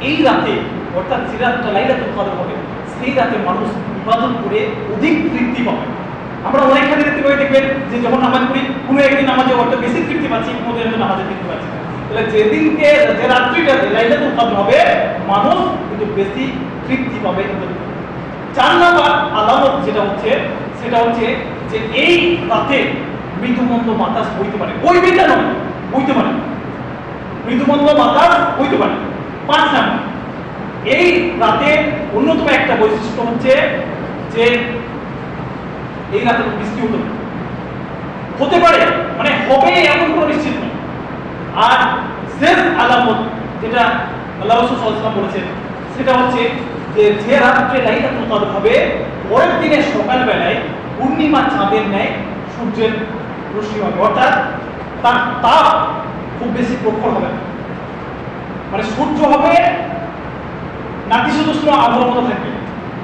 এই রাতে অর্থাৎ যে রাতটা লাইলাতুল কদর হবে সেই রাতে মানুষ ইবাদত করে অধিক তৃপ্তি পাবে। আমরা অনেকখানে দেখতে পাই, দেখবেন যে যখন নামাজ পড়ি কোনো একদিন নামাজে অর্থ বেশি তৃপ্তি পাচ্ছি, কোনো দিন নামাজে তৃপ্তি পাচ্ছি না। তাহলে যেদিনকে যে রাত্রিটাতে লাইলাতুল কদর হবে মানুষ কিন্তু বেশি তৃপ্তি পাবে। 4 নম্বর আলামত যেটা হচ্ছে সেটা হচ্ছে যে এই রাতে মৃদুমন্দ বাতাস বইতে পারে, বইবে না নয় বইতে পারে, মৃদুমন্দ বাতাস বইতে পারে। 5 নম্বর এই রাতে অন্যতম একটা বৈশিষ্ট্য হচ্ছে যে এই রাতে বৃষ্টি হতে পারে, মানে হবে এমন কোনো নিশ্চিত নয়। আর শেষ আলামত যেটা আল্লাহ রাসূল সাল্লাল্লাহু আলাইহি ওয়াসাল্লাম বলেছেন সেটা হচ্ছে যে যে রাত্রে লাইলাতুল কদর হবে পরের দিনের সকাল বেলায় পূর্ণিমা চাঁদের ন্যায় সূর্যের রশ্মি হবে, অর্থাৎ তার তাপ খুব বেশি প্রখর হবে না, মানে সূর্য হবে নাতিশীতোষ্ণ আবহাওয়ার মতো থাকবে,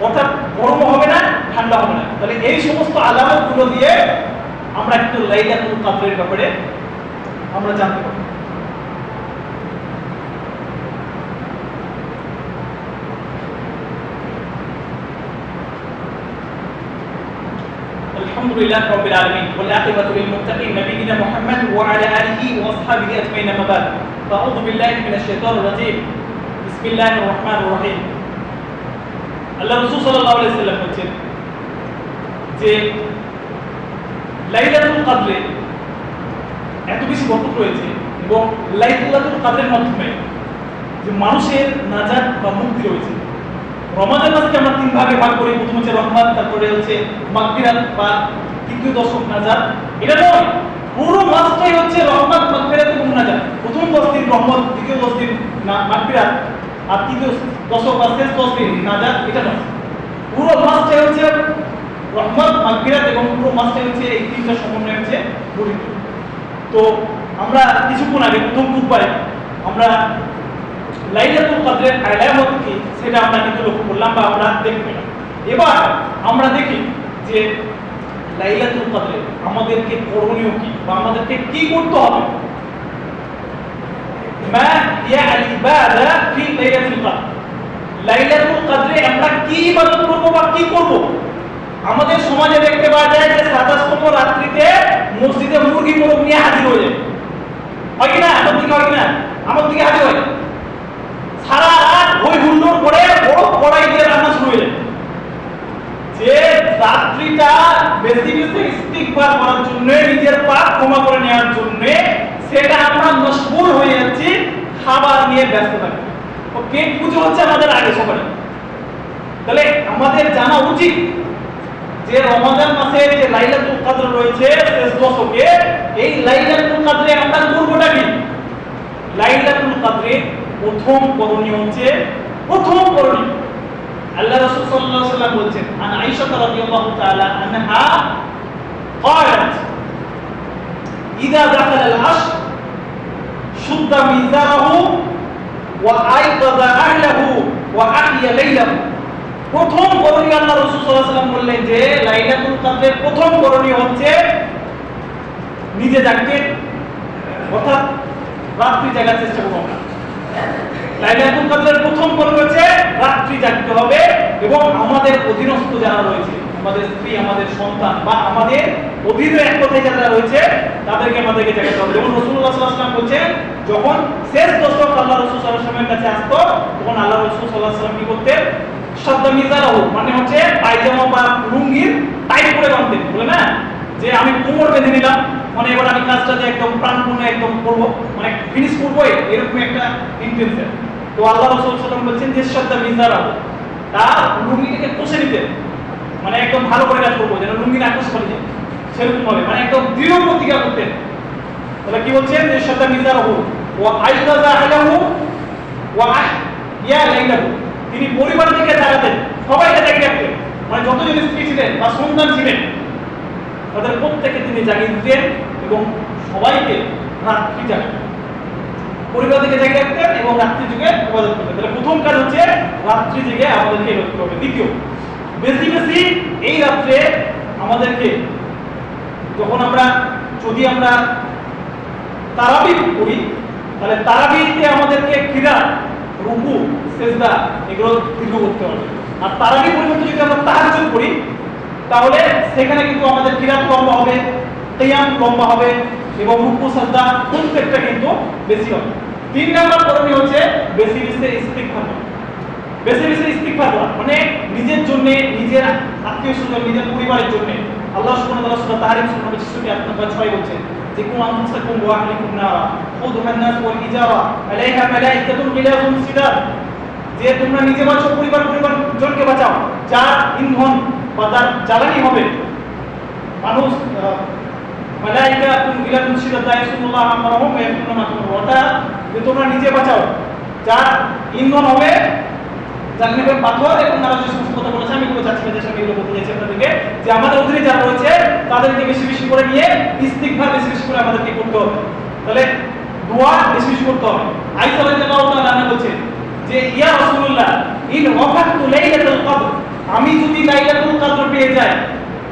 অর্থাৎ গরমও হবে না ঠান্ডা হবে না। তাহলে এই সমস্ত আলামতগুলো দিয়ে আমরা একটু লাইলাতুল কদরের ব্যাপারে আমরা জানতে পারি। আলহামদুলিল্লাহ রাব্বিল আলামিন ওয়াল আকিবাতু লিল মুত্তাকিন নবিয়িনা মুহাম্মদ ওয়া আলা আলিহি ওয়া আসহাবিহি আজমাইন, আম্মা বাদ। আউযু বিল্লাহি মিনাশ শাইতানির রাজীম। বিসমিল্লাহির রহমানির রহিম। আল্লাহ রাসূল সাল্লাল্লাহু আলাইহি ওয়াসাল্লাম বলেছেন যে লাইলাতুল কদরে এত বেশি বরকত রয়েছে এবং লাইলাতুল কদরের মাধ্যমে যে মানুষের নাজাত বা মুক্তি রয়েছে। রমাদান মাসকে আমরা 3 ভাগে ভাগ করি, প্রথম হচ্ছে রহমত, তারপরে হচ্ছে মাগফিরাত বা তৃতীয় দশক নাজাত। এটা নয়, পুরো মাসটাই হচ্ছে রহমত, মাগফিরাত এবং নাজাত। প্রথম 10 দিন রহমত, দ্বিতীয় 10 দিন মাগফিরাত, আর তৃতীয় 10 বা শেষ 10 দিন নাজাত। এটা নয়, পুরো মাসটাই হচ্ছে রহমত, মাগফিরাত এবং পুরো মাসটাই হচ্ছে এই তিনটা সমন্বয় হচ্ছে গঠিত। তো আমরা কিছুক্ষণ আগে প্রথম খুতবায় আমরা লাইলাতুল কদরের আলামত কি সেটা আমরা কিন্তু লক্ষ্য করলাম বা আমরা দেখতে পেলাম। এবার আমরা দেখি যে লাইলাতুল কদরে আমাদেরকে করণীয় কি বা আমাদেরকে কি করতে হবে। মা ইয়া আল ইবাদা ফি লাইলাতুল কদর, লাইলাতুল কদরে আমরা কি ইবাদত করব বা কি করব। আমাদের সমাজে দেখতে পাওয়া যায় যে 27তম রাত্রিতে মসজিদে মুরগি মোরগ নিয়ে হাজির হয়ে যায়, হয় কি না? আমার দিকে হয় কি না? আমার দিকে হাজির হয়, সারা রাত হই হুল্লোড় করে বড় কড়াই দিয়ে রান্না শুরু হয়ে যায়। যে রাত্রিটা বেশি বেশি ইস্তিগফার করার জন্য, নিজের পাপ ক্ষমা করে নেওয়ার জন্য, সেটা আমরা মশগুল হয়ে যাচ্ছি খাবার নিয়ে ব্যস্ত থাকি। ও কেক পুজো হচ্ছে আমাদের আগে সকালে। তাহলে আমাদের জানা উচিত যে রমাদান মাসের যে লাইলাতুল কদর রয়েছে শেষ দশকে, এই লাইলাতুল কদরে আমরা করবোটা কি? লাইলাতুল কদরে প্রথম করণীয় হচ্ছে, প্রথম করণীয় আল্লাহ রাসূল সাল্লাল্লাহু আলাইহি ওয়াসাল্লাম বলেছেন, আন আয়েশা রাদিয়াল্লাহু তাআলা আনহা قالت اذا دخل العشر شد ميزاره وايقظ اهله واحيا ليله। প্রথম করণীয় আল্লাহ রাসূল সাল্লাল্লাহু আলাইহি ওয়াসাল্লাম বললেন যে লাইলাতুল কদরের প্রথম করণীয় হচ্ছে নিজে জাগতে, অর্থাৎ রাত্রি জাগার চেষ্টা করব। লাইলাতুল কদরের প্রথম করণীয় হচ্ছে রাত্রি জাগতে হবে এবং আমাদের অধীনস্থ যারা রয়েছে, আমাদের স্ত্রী, আমাদের সন্তান বা আমাদের অধীনে এক কথায় যারা রয়েছে তাদেরকে আমাদেরকে জাগাতে হবে। যেমন রাসূলুল্লাহ সাল্লাল্লাহু আলাইহি ওয়াসাল্লাম বলেছেন, যখন শেষ দশক আল্লাহ রাসূল সাল্লাল্লাহু আলাইহি ওয়াসাল্লামের কাছে আসতো তখন আল্লাহ রাসূল সাল্লাল্লাহু আলাইহি ওয়াসাল্লাম কি করতেন? শাদ্দা মিজারাহু, মানে হচ্ছে পায়জামা বা লুঙ্গির টাইট করে বাঁধতেন, বলে না যে আমি কোমর বেঁধে নিলাম, মানে এবার আমি কাজটাতে একদম প্রাণপূর্ণ একদম করব, মানে ফিনিশ করবো, এরকম একটা ইন্টেনশন। তো আল্লাহ রাসূল সাল্লাল্লাহু আলাইহি ওয়াসাল্লাম বলেছেন যে শাদ্দা মিজারাহু, তার লুঙ্গিটাকে কষে নিতেন, মানে একদম ভালো করে কাজ করবো যেন লুঙ্গি না কষ্ট করে যায়, সেরকম ভাবে মানে একদম দৃঢ় প্রতিজ্ঞা করতেন। তাহলে কি বলছেন? যে শাদ্দা মিজারাহু ওয়া আইকাযা আলাহু ওয়া আহইয়া লাইলাহু, তিনি পরিবার থেকে জাগাতেন, সবাইকে জাগিয়ে রাখতেন, মানে যতজন স্ত্রী ছিলেন বা সন্তান ছিলেন তাদের প্রত্যেককে তিনি জাগিয়ে দিতেন এবং সবাইকে রাত্রি জাগাতেন, পরিবার থেকে জাগিয়ে রাখতেন এবং রাত্রি যুগে ইবাদত করতেন। তাহলে প্রথম কাজ হচ্ছে রাত্রি জেগে আমাদেরকে ইবাদত করতে হবে। দ্বিতীয়, বেশি বেশি এই রাত্রে আমাদেরকে, যখন আমরা যদি আমরা তারাবিহ করি তাহলে তারাবিহতে আমাদেরকে কিরাত, রুকু, সিজদা এগুলো দীর্ঘ করতে হবে। আর তারাবিহ পরিবর্তে যদি আমরা তাহাজ্জুদ করি তাহলে সেখানে কিন্তু আমাদের কিরাত লম্বা হবে, কিয়াম লম্বা হবে এবং রুকু সিজদা প্রত্যেকটা কিন্তু বেশি হবে। 3 নাম্বার করণীয় হচ্ছে বেশি বেশি ইস্তিগফার করা। বেশি বেশি ইস্তিগফার করা মানে নিজের জন্য, নিজের আত্মীয়স্বজন, নিজের পরিবারের জন্য। আল্লাহ সুবহানাহু ওয়া তাআলা সূরা তাহরিম সূরা 25 আয়াত নম্বর 6 বলছেন যে কুম আনফুসাকুম ওয়া আহলিকুম নারা খুদুহান নাস ওয়াল ইজারা আলাইহা মালাইকাতুন গিলাযুন সিদাদ, যে তোমরা নিজে বাঁচো, পরিবারজনকে বাঁচাও, যার ইন্ধন বা যার জ্বালানি হবে মানুষ, মালাইকাতুন গিলাযুন সিদাদ ইয়াসুল্লাহ আমরাহুম ওয়া ইয়াকুনুনা মাকুম, অর্থাৎ যে তোমরা নিজে বাঁচাও, যার ইন্ধন হবে জান্নাতের পাথর। এবং তারা যে সমস্ত কথা বলেছে আমি এগুলো চাচ্ছি না, যে আমি এগুলো বলতে চাইছি আপনাদেরকে যে আমাদের অধীনে যারা রয়েছে তাদেরকে বেশি বেশি করে নিয়ে ইস্তিগফার বেশি বেশি করে আমাদেরকে করতে হবে। তাহলে দোয়া বেশি বেশি করতে হবে। আয়েশা রাদিয়াল্লাহু তাআলা আনহা বলেছেন যে ইয়া রাসূলুল্লাহ ইন ওয়াফাতু লাইলাতুল কদর, আমি যদি লাইলাতুল কদর পেয়ে যাই,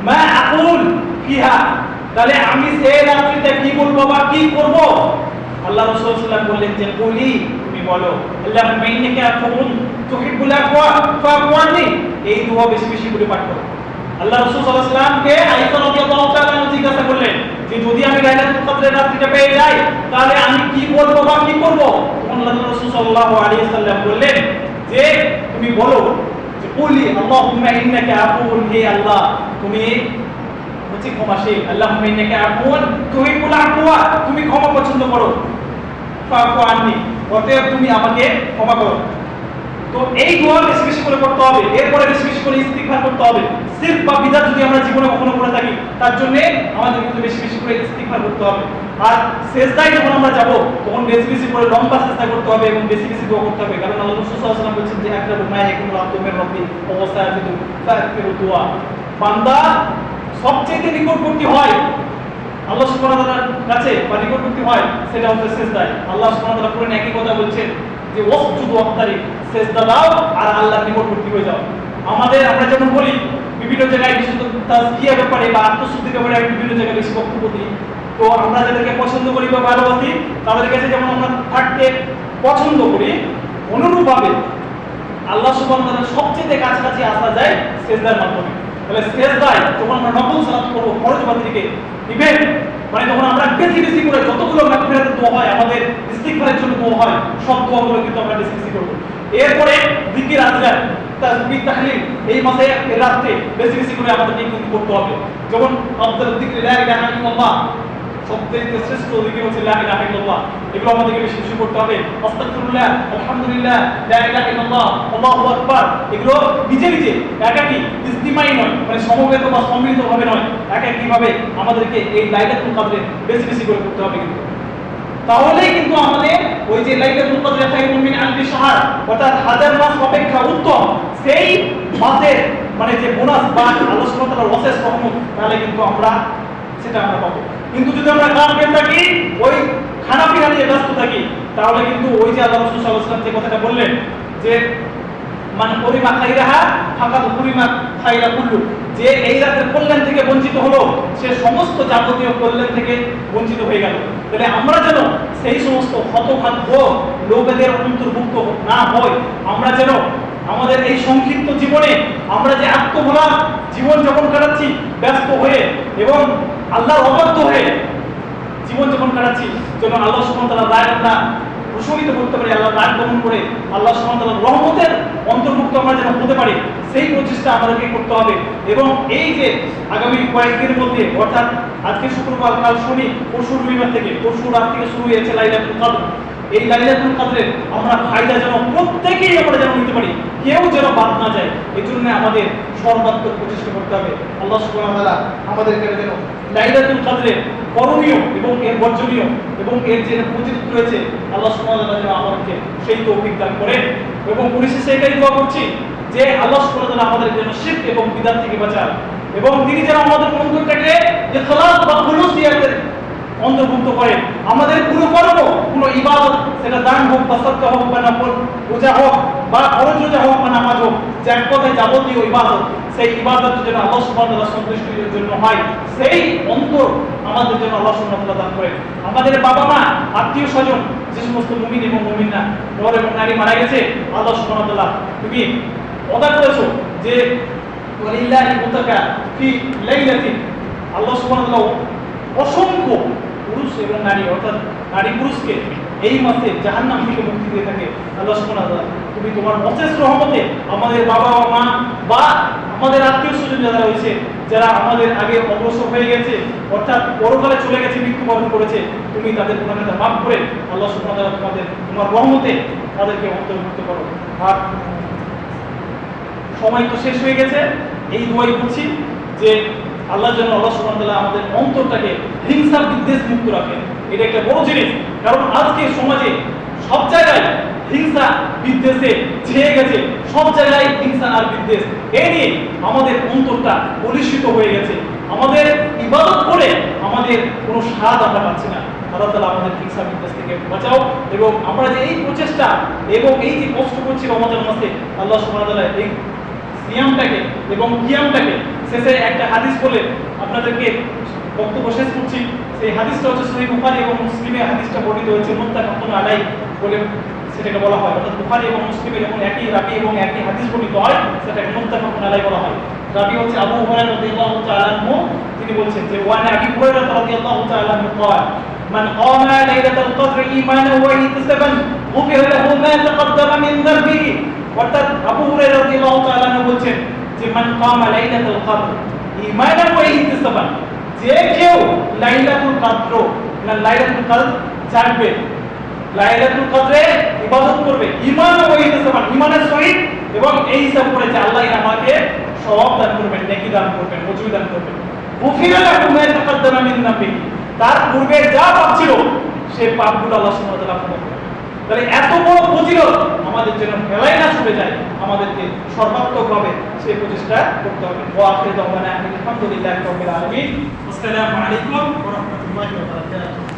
মা আকুল ফিহা, তাহলে আমি সেই রাত্রিতে কি বলবো বা কি করব? আল্লাহ রাসূল সাল্লাল্লাহু আলাইহি ওয়াসাল্লাম বললেন যে কুলি, তুমি বলো আল্লাহুম্মা ইন্নাকা আফুউন তুহিব্বুল আফওয়া ফাআফু আননি, এই দোয়া বেশি বেশি করে পাঠ করো। আল্লাহ রাসূল সাল্লাল্লাহু আলাইহি ওয়াসাল্লামকে আয়েশা রাদিয়াল্লাহু তাআলা জিজ্ঞাসা করলেন যে যদি আমি লাইলাতুল কদরের রাত্রিটা পেয়ে যাই তাহলে আমি কি বলবো বা কি করব? তখন আল্লাহ রাসূল সাল্লাল্লাহু আলাইহি ওয়াসাল্লাম বললেন যে তুমি বলো যে কুলি আল্লাহুম্মা ইন্নাকা আফুউন, হে আল্লাহ তুমি হচ্ছে ক্ষমাশীল, আল্লাহুম্মা ইন্নাকা আফুউন তুহিব্বুল আফওয়া, তুমি ক্ষমা পছন্দ করো, ফাআফু আননি, অতএব তুমি আমাকে ক্ষমা করো। তো এই দোয়া বেশি বেশি করে করতে হবে, এরপরে বেশি বেশি করে ইস্তিগফার করতে হবে। শিরক বা বিদআত যদি আমরা জীবনে কখনো করে থাকি, তার জন্য আমাদের কিন্তু বেশি বেশি করে ইস্তিগফার করতে হবে। আর সেজদায় যখন আমরা যাব তখন বেশি বেশি করে লম্বা সেজদা করতে হবে এবং বেশি বেশি দোয়া করতে হবে, কারণ আল্লাহ রাসূল সাল্লাল্লাহু আলাইহি ওয়াসাল্লাম বলেছেন যে একটা রুমায় এখন আব্দুমের রব্বি অবস্থায় আছে তো তাকফিরু দোয়া। বান্দা সবচেয়ে নিকটবর্তী হয় আল্লাহ সুবহানাহু ওয়া তাআলার কাছে বা নিকটবর্তী হয় সেটা হচ্ছে সেজদায়। আল্লাহ সুবহানাহু ওয়া তাআলা কোরআনে একই কথা বলছেন যে ওয়াসজুদু ওয়াক্তারিব, সেজদা দাও আর আল্লাহর নিকটবর্তী হয়ে যাও। আমরা যেমন বলি বিভিন্ন জায়গায় বিশুদ্ধ তাজকিয়ার ব্যাপারে বা আত্মশুদ্ধির ব্যাপারে বিভিন্ন জায়গায় বেশি বক্তব্য দিই, তো আমরা যাদেরকে পছন্দ করি বা ভালোবাসি তাদের কাছে যেমন আমরা থাকতে পছন্দ করি, অনুরূপভাবে আল্লাহ সুবহানাহু ওয়া তাআলার সবচেয়ে কাছাকাছি আসা যায় সেজদার মাধ্যমে। তাহলে সেজদায় যখন আমরা নফল সালাত করব ফরজ বাতিলকে ইভেন মানে তখন আমরা বেশি বেশি করে যতগুলো মাগফিরাতের দোয়া হয়, আমাদের ইস্তিগফারের জন্য দোয়া হয়, সব দোয়াগুলো কিন্তু আমরা বেশি বেশি করব। এরপরে জিকির আজকার তাসবিহ তাহলিল এই মাসে এই রাতে বেশি বেশি করে আমাদেরকে কিন্তু করতে হবে। যেমন আফদাল যিকরি লা ইলাহা ইল্লাল্লাহ, সবচেয়ে শ্রেষ্ঠ জিকির হচ্ছে লা ইলাহা ইল্লাল্লাহ, এগুলো আমাদেরকে বেশি বেশি করতে হবে। আস্তাগফিরুল্লাহ, আলহামদুলিল্লাহ, লা ইলাহা ইল্লাল্লাহ, আল্লাহু আকবার, এগুলো নিজে নিজে একাকী ইজতিমাই নয়, মানে সমবেত বা সম্মিলিতভাবে নয়, একাকীভাবে আমাদেরকে এই লাইলাতুল কদরে বেশি বেশি করে করতে হবে। কিন্তু তাহলেই কিন্তু আমাদের ওই যে লাইলাতুল কদর খায়রুম মিন আলফি শাহর, অর্থাৎ হাজার মাস অপেক্ষা উত্তম সেই মাসের মানে যে বোনাস বা আল্লাহ সুবহানাহু ওয়া তাআলার অশেষ রহমত, তাহলে কিন্তু আমরা সেটা আমরা পাবো। কিন্তু যদি আমরা গাফিল থাকি, ওই খানাপিনা নিয়ে ব্যস্ত থাকি, তাহলে কিন্তু ওই যে আল্লাহ রাসূল সাল্লাল্লাহু আলাইহি ওয়াসাল্লাম যে কথাটা বললেন যে মান করিমা খাইরাহা ফাকাদ করিমা খাইরা কুল্লু, যে এই রাতের কল্যাণ থেকে বঞ্চিত হলো সে সমস্ত যাবতীয় কল্যাণ থেকে বঞ্চিত হয়ে গেল। তাহলে আমরা যেন সেই সমস্ত হতভাগ্য লোকেদের অন্তর্ভুক্ত না হই, আমরা যেন আমাদের এই সংক্ষিপ্ত জীবনে আমরা যে আত্মভোলা জীবন যখন কাটাচ্ছি ব্যস্ত হয়ে এবং আল্লাহর অবাধ্য হয়ে জীবন যখন কাটাচ্ছি, যেন আল্লাহ সুবহানাহু ওয়া তাআলার রায় আমরা প্রশমিত করতে পারি, আল্লাহর রায় গ্রহণ করে আল্লাহ সুবহানাহু ওয়া তাআলার রহমতের অন্তর্ভুক্ত আমরা যেন হতে পারি, সেই প্রচেষ্টা আমাদেরকে করতে হবে। এবং এই যে আগামী কয়েকদিনের মধ্যে, অর্থাৎ আজকে শুক্রবার, কাল শনি, পরশু রবিবার থেকে, পরশু রাত থেকে শুরু হয়েছে লাইলাতুল কদর, এই লাইলাতুল কদরের আমরা ফায়দা যেন প্রত্যেকেই আমরা যেন নিতে পারি, কেউ যেন বাদ না যায়, এই জন্য আমাদের সর্বাত্মক প্রচেষ্টা করতে হবে। আল্লাহ সুবহানাহু ওয়া তাআলা আমাদেরকে যেন লাইলাতুল কদরের করণীয় এবং এর বর্জনীয় এবং এর যে প্রতিনিধিত্ব রয়েছে, আল্লাহ সুবহানাহু ওয়া তাআলা যেন আমাদেরকে সেই তৌফিক দান করেন। এবং পরিশেষে এটাই দোয়া করছি যে আল্লাহ সুবহানাহু ওয়া তাআলা আমাদের যেন শিরক এবং বিদআত থেকে বাঁচান এবং তিনি যেন আমাদের অন্তরটাকে ইখলাস বা খুলুসিয়াতের অন্তর্ভুক্ত করেন। আমাদের কোনো কর্ম, কোনো ইবাদত, সেটা দান হোক বা সাদকা হোক বা নফল রোজা হোক বা ফরজ রোজা হোক বা নামাজ হোক, যে এক কথায় যাবতীয় ইবাদত, সেই ইবাদত যেন আল্লাহ সুবহানাহু ওয়া তাআলা সন্তুষ্টির জন্য হয়, সেই অন্তর আমাদের জন্য আল্লাহ সুবহানাহু ওয়া তাআলা দান করেন। আমাদের বাবা মা, আত্মীয় স্বজন, যে সমস্ত মুমিন এবং মুমিনা নর এবং নারী মারা গেছে, আল্লাহ সুবহানাহু ওয়া তাআলা তুমি ওয়াদা করেছো যে ওয়ালিল্লাহি মুতাকা ফি লাইলাতিন, আল্লাহ সুবহানাহু ওয়া তাআলা অসংখ্য পুরুষ এবং নারী, অর্থাৎ নারী পুরুষকে এই মাসে জাহান্নাম থেকে মুক্তি দিয়ে থাকে। আল্লাহ সুবহানাহু ওয়া তাআলা তুমি তোমার অশেষ রহমতে আমাদের বাবা মা বা আমাদের আত্মীয় স্বজন যারা রয়েছে, যারা আমাদের আগে অগ্রসর হয়ে গেছে, অর্থাৎ পরকালে চলে গেছে, মৃত্যুবরণ করেছে, তুমি তাদের গুনাহটা মাফ করে আল্লাহ সুবহানাহু ওয়া তাআলা তোমার রহমতে তাদেরকে অন্তর্ভুক্ত করো। আর সময় তো শেষ হয়ে গেছে, এই দোয়াই করছি যে আল্লাহ যেন আল্লাহ সুবহানাহু ওয়া তাআলা আমাদের অন্তরটাকে হিংসা বিদ্বেষ মুক্ত রাখেন। এটা একটা বড় জিনিস, কারণ আজকে সমাজে সব জায়গায় হিংসা বিদ্বেষে ছেয়ে গেছে, সব জায়গায় হিংসা আর বিদ্বেষ, এই নিয়ে আমাদের অন্তরটা কলুষিত হয়ে গেছে। আমাদের ইবাদত করে আমাদের কোনো স্বাদ আমরা পাচ্ছি না। আল্লাহ তাআলা আমাদের হিংসা বিদ্বেষ থেকে বাঁচাও এবং আমরা যে এই প্রচেষ্টা এবং এই যে কষ্ট করছি রমজান মাসে, আল্লাহ সুবহানাহু ওয়া তাআলা এই সিয়ামটাকে এবং কিয়ামটাকে শেষে একটা হাদিস বলে আপনাদেরকে বক্তব্য শেষ করছি। সেই হাদিসটা হচ্ছে সহিহ বুখারী এবং মুসলিমে হাদিসটা বর্ণিত হয়েছে, মুত্তাফাকুন আলাইহি বলে সেটাকে বলা হয়। অর্থাৎ বুখারী এবং মুসলিমে যখন একই রাবী এবং একই হাদিস বর্ণিত হয়, সেটাকে মুত্তাফাকুন আলাইহি বলা হয়। রাবী হচ্ছে আবু হুরায়রা রাদিয়াল্লাহু তাআলা আনহু, তিনি বলছেন যে ওয়ান আবি হুরায়রা রাদিয়াল্লাহু তাআলা আনহু قال من قام ليلة القدر إيمانا واحتسابا غفر له ما تقدم من ذنبه। অর্থাৎ আবু হুরায়রা রাদিয়াল্লাহু তাআলা আনহু বলছেন যে মান কামা লাইলাতুল কদর ঈমানান ওয়া ইহতিসাবান, যে কেউ লাইলাতুল কদর না লাইলাতুল কদর জানবে লাইলাতুল কদরে ইবাদত করবে, ঈমান ও ইহতিসাব, ঈমানের সহিত, এবং এই হিসাব করে যে আল্লাহ আমাকে সওয়াব দান করবেন, নেকি দান করবেন, মজুরি দান করবেন। গুফিরা লাহু মা তাকাদ্দামা মিন যামবিহি, তার পূর্বে যা পাপ ছিল সেই পাপগুলো আল্লাহ সুবহানাহু ওয়া তাআলা ক্ষমা করবেন। তাহলে এত বড় ফজিলত আমাদের যেন ফেলাই না ছুটে যায়, আমাদেরকে সর্বাত্মকভাবে সেই প্রচেষ্টা করতে হবে। ওয়া আখিরু দাওয়ানা আলহামদুলিল্লাহি রাব্বিল আলামিন। আসসালামু আলাইকুম ওয়া রাহমাতুল্লাহি ওয়া বারাকাতুহু।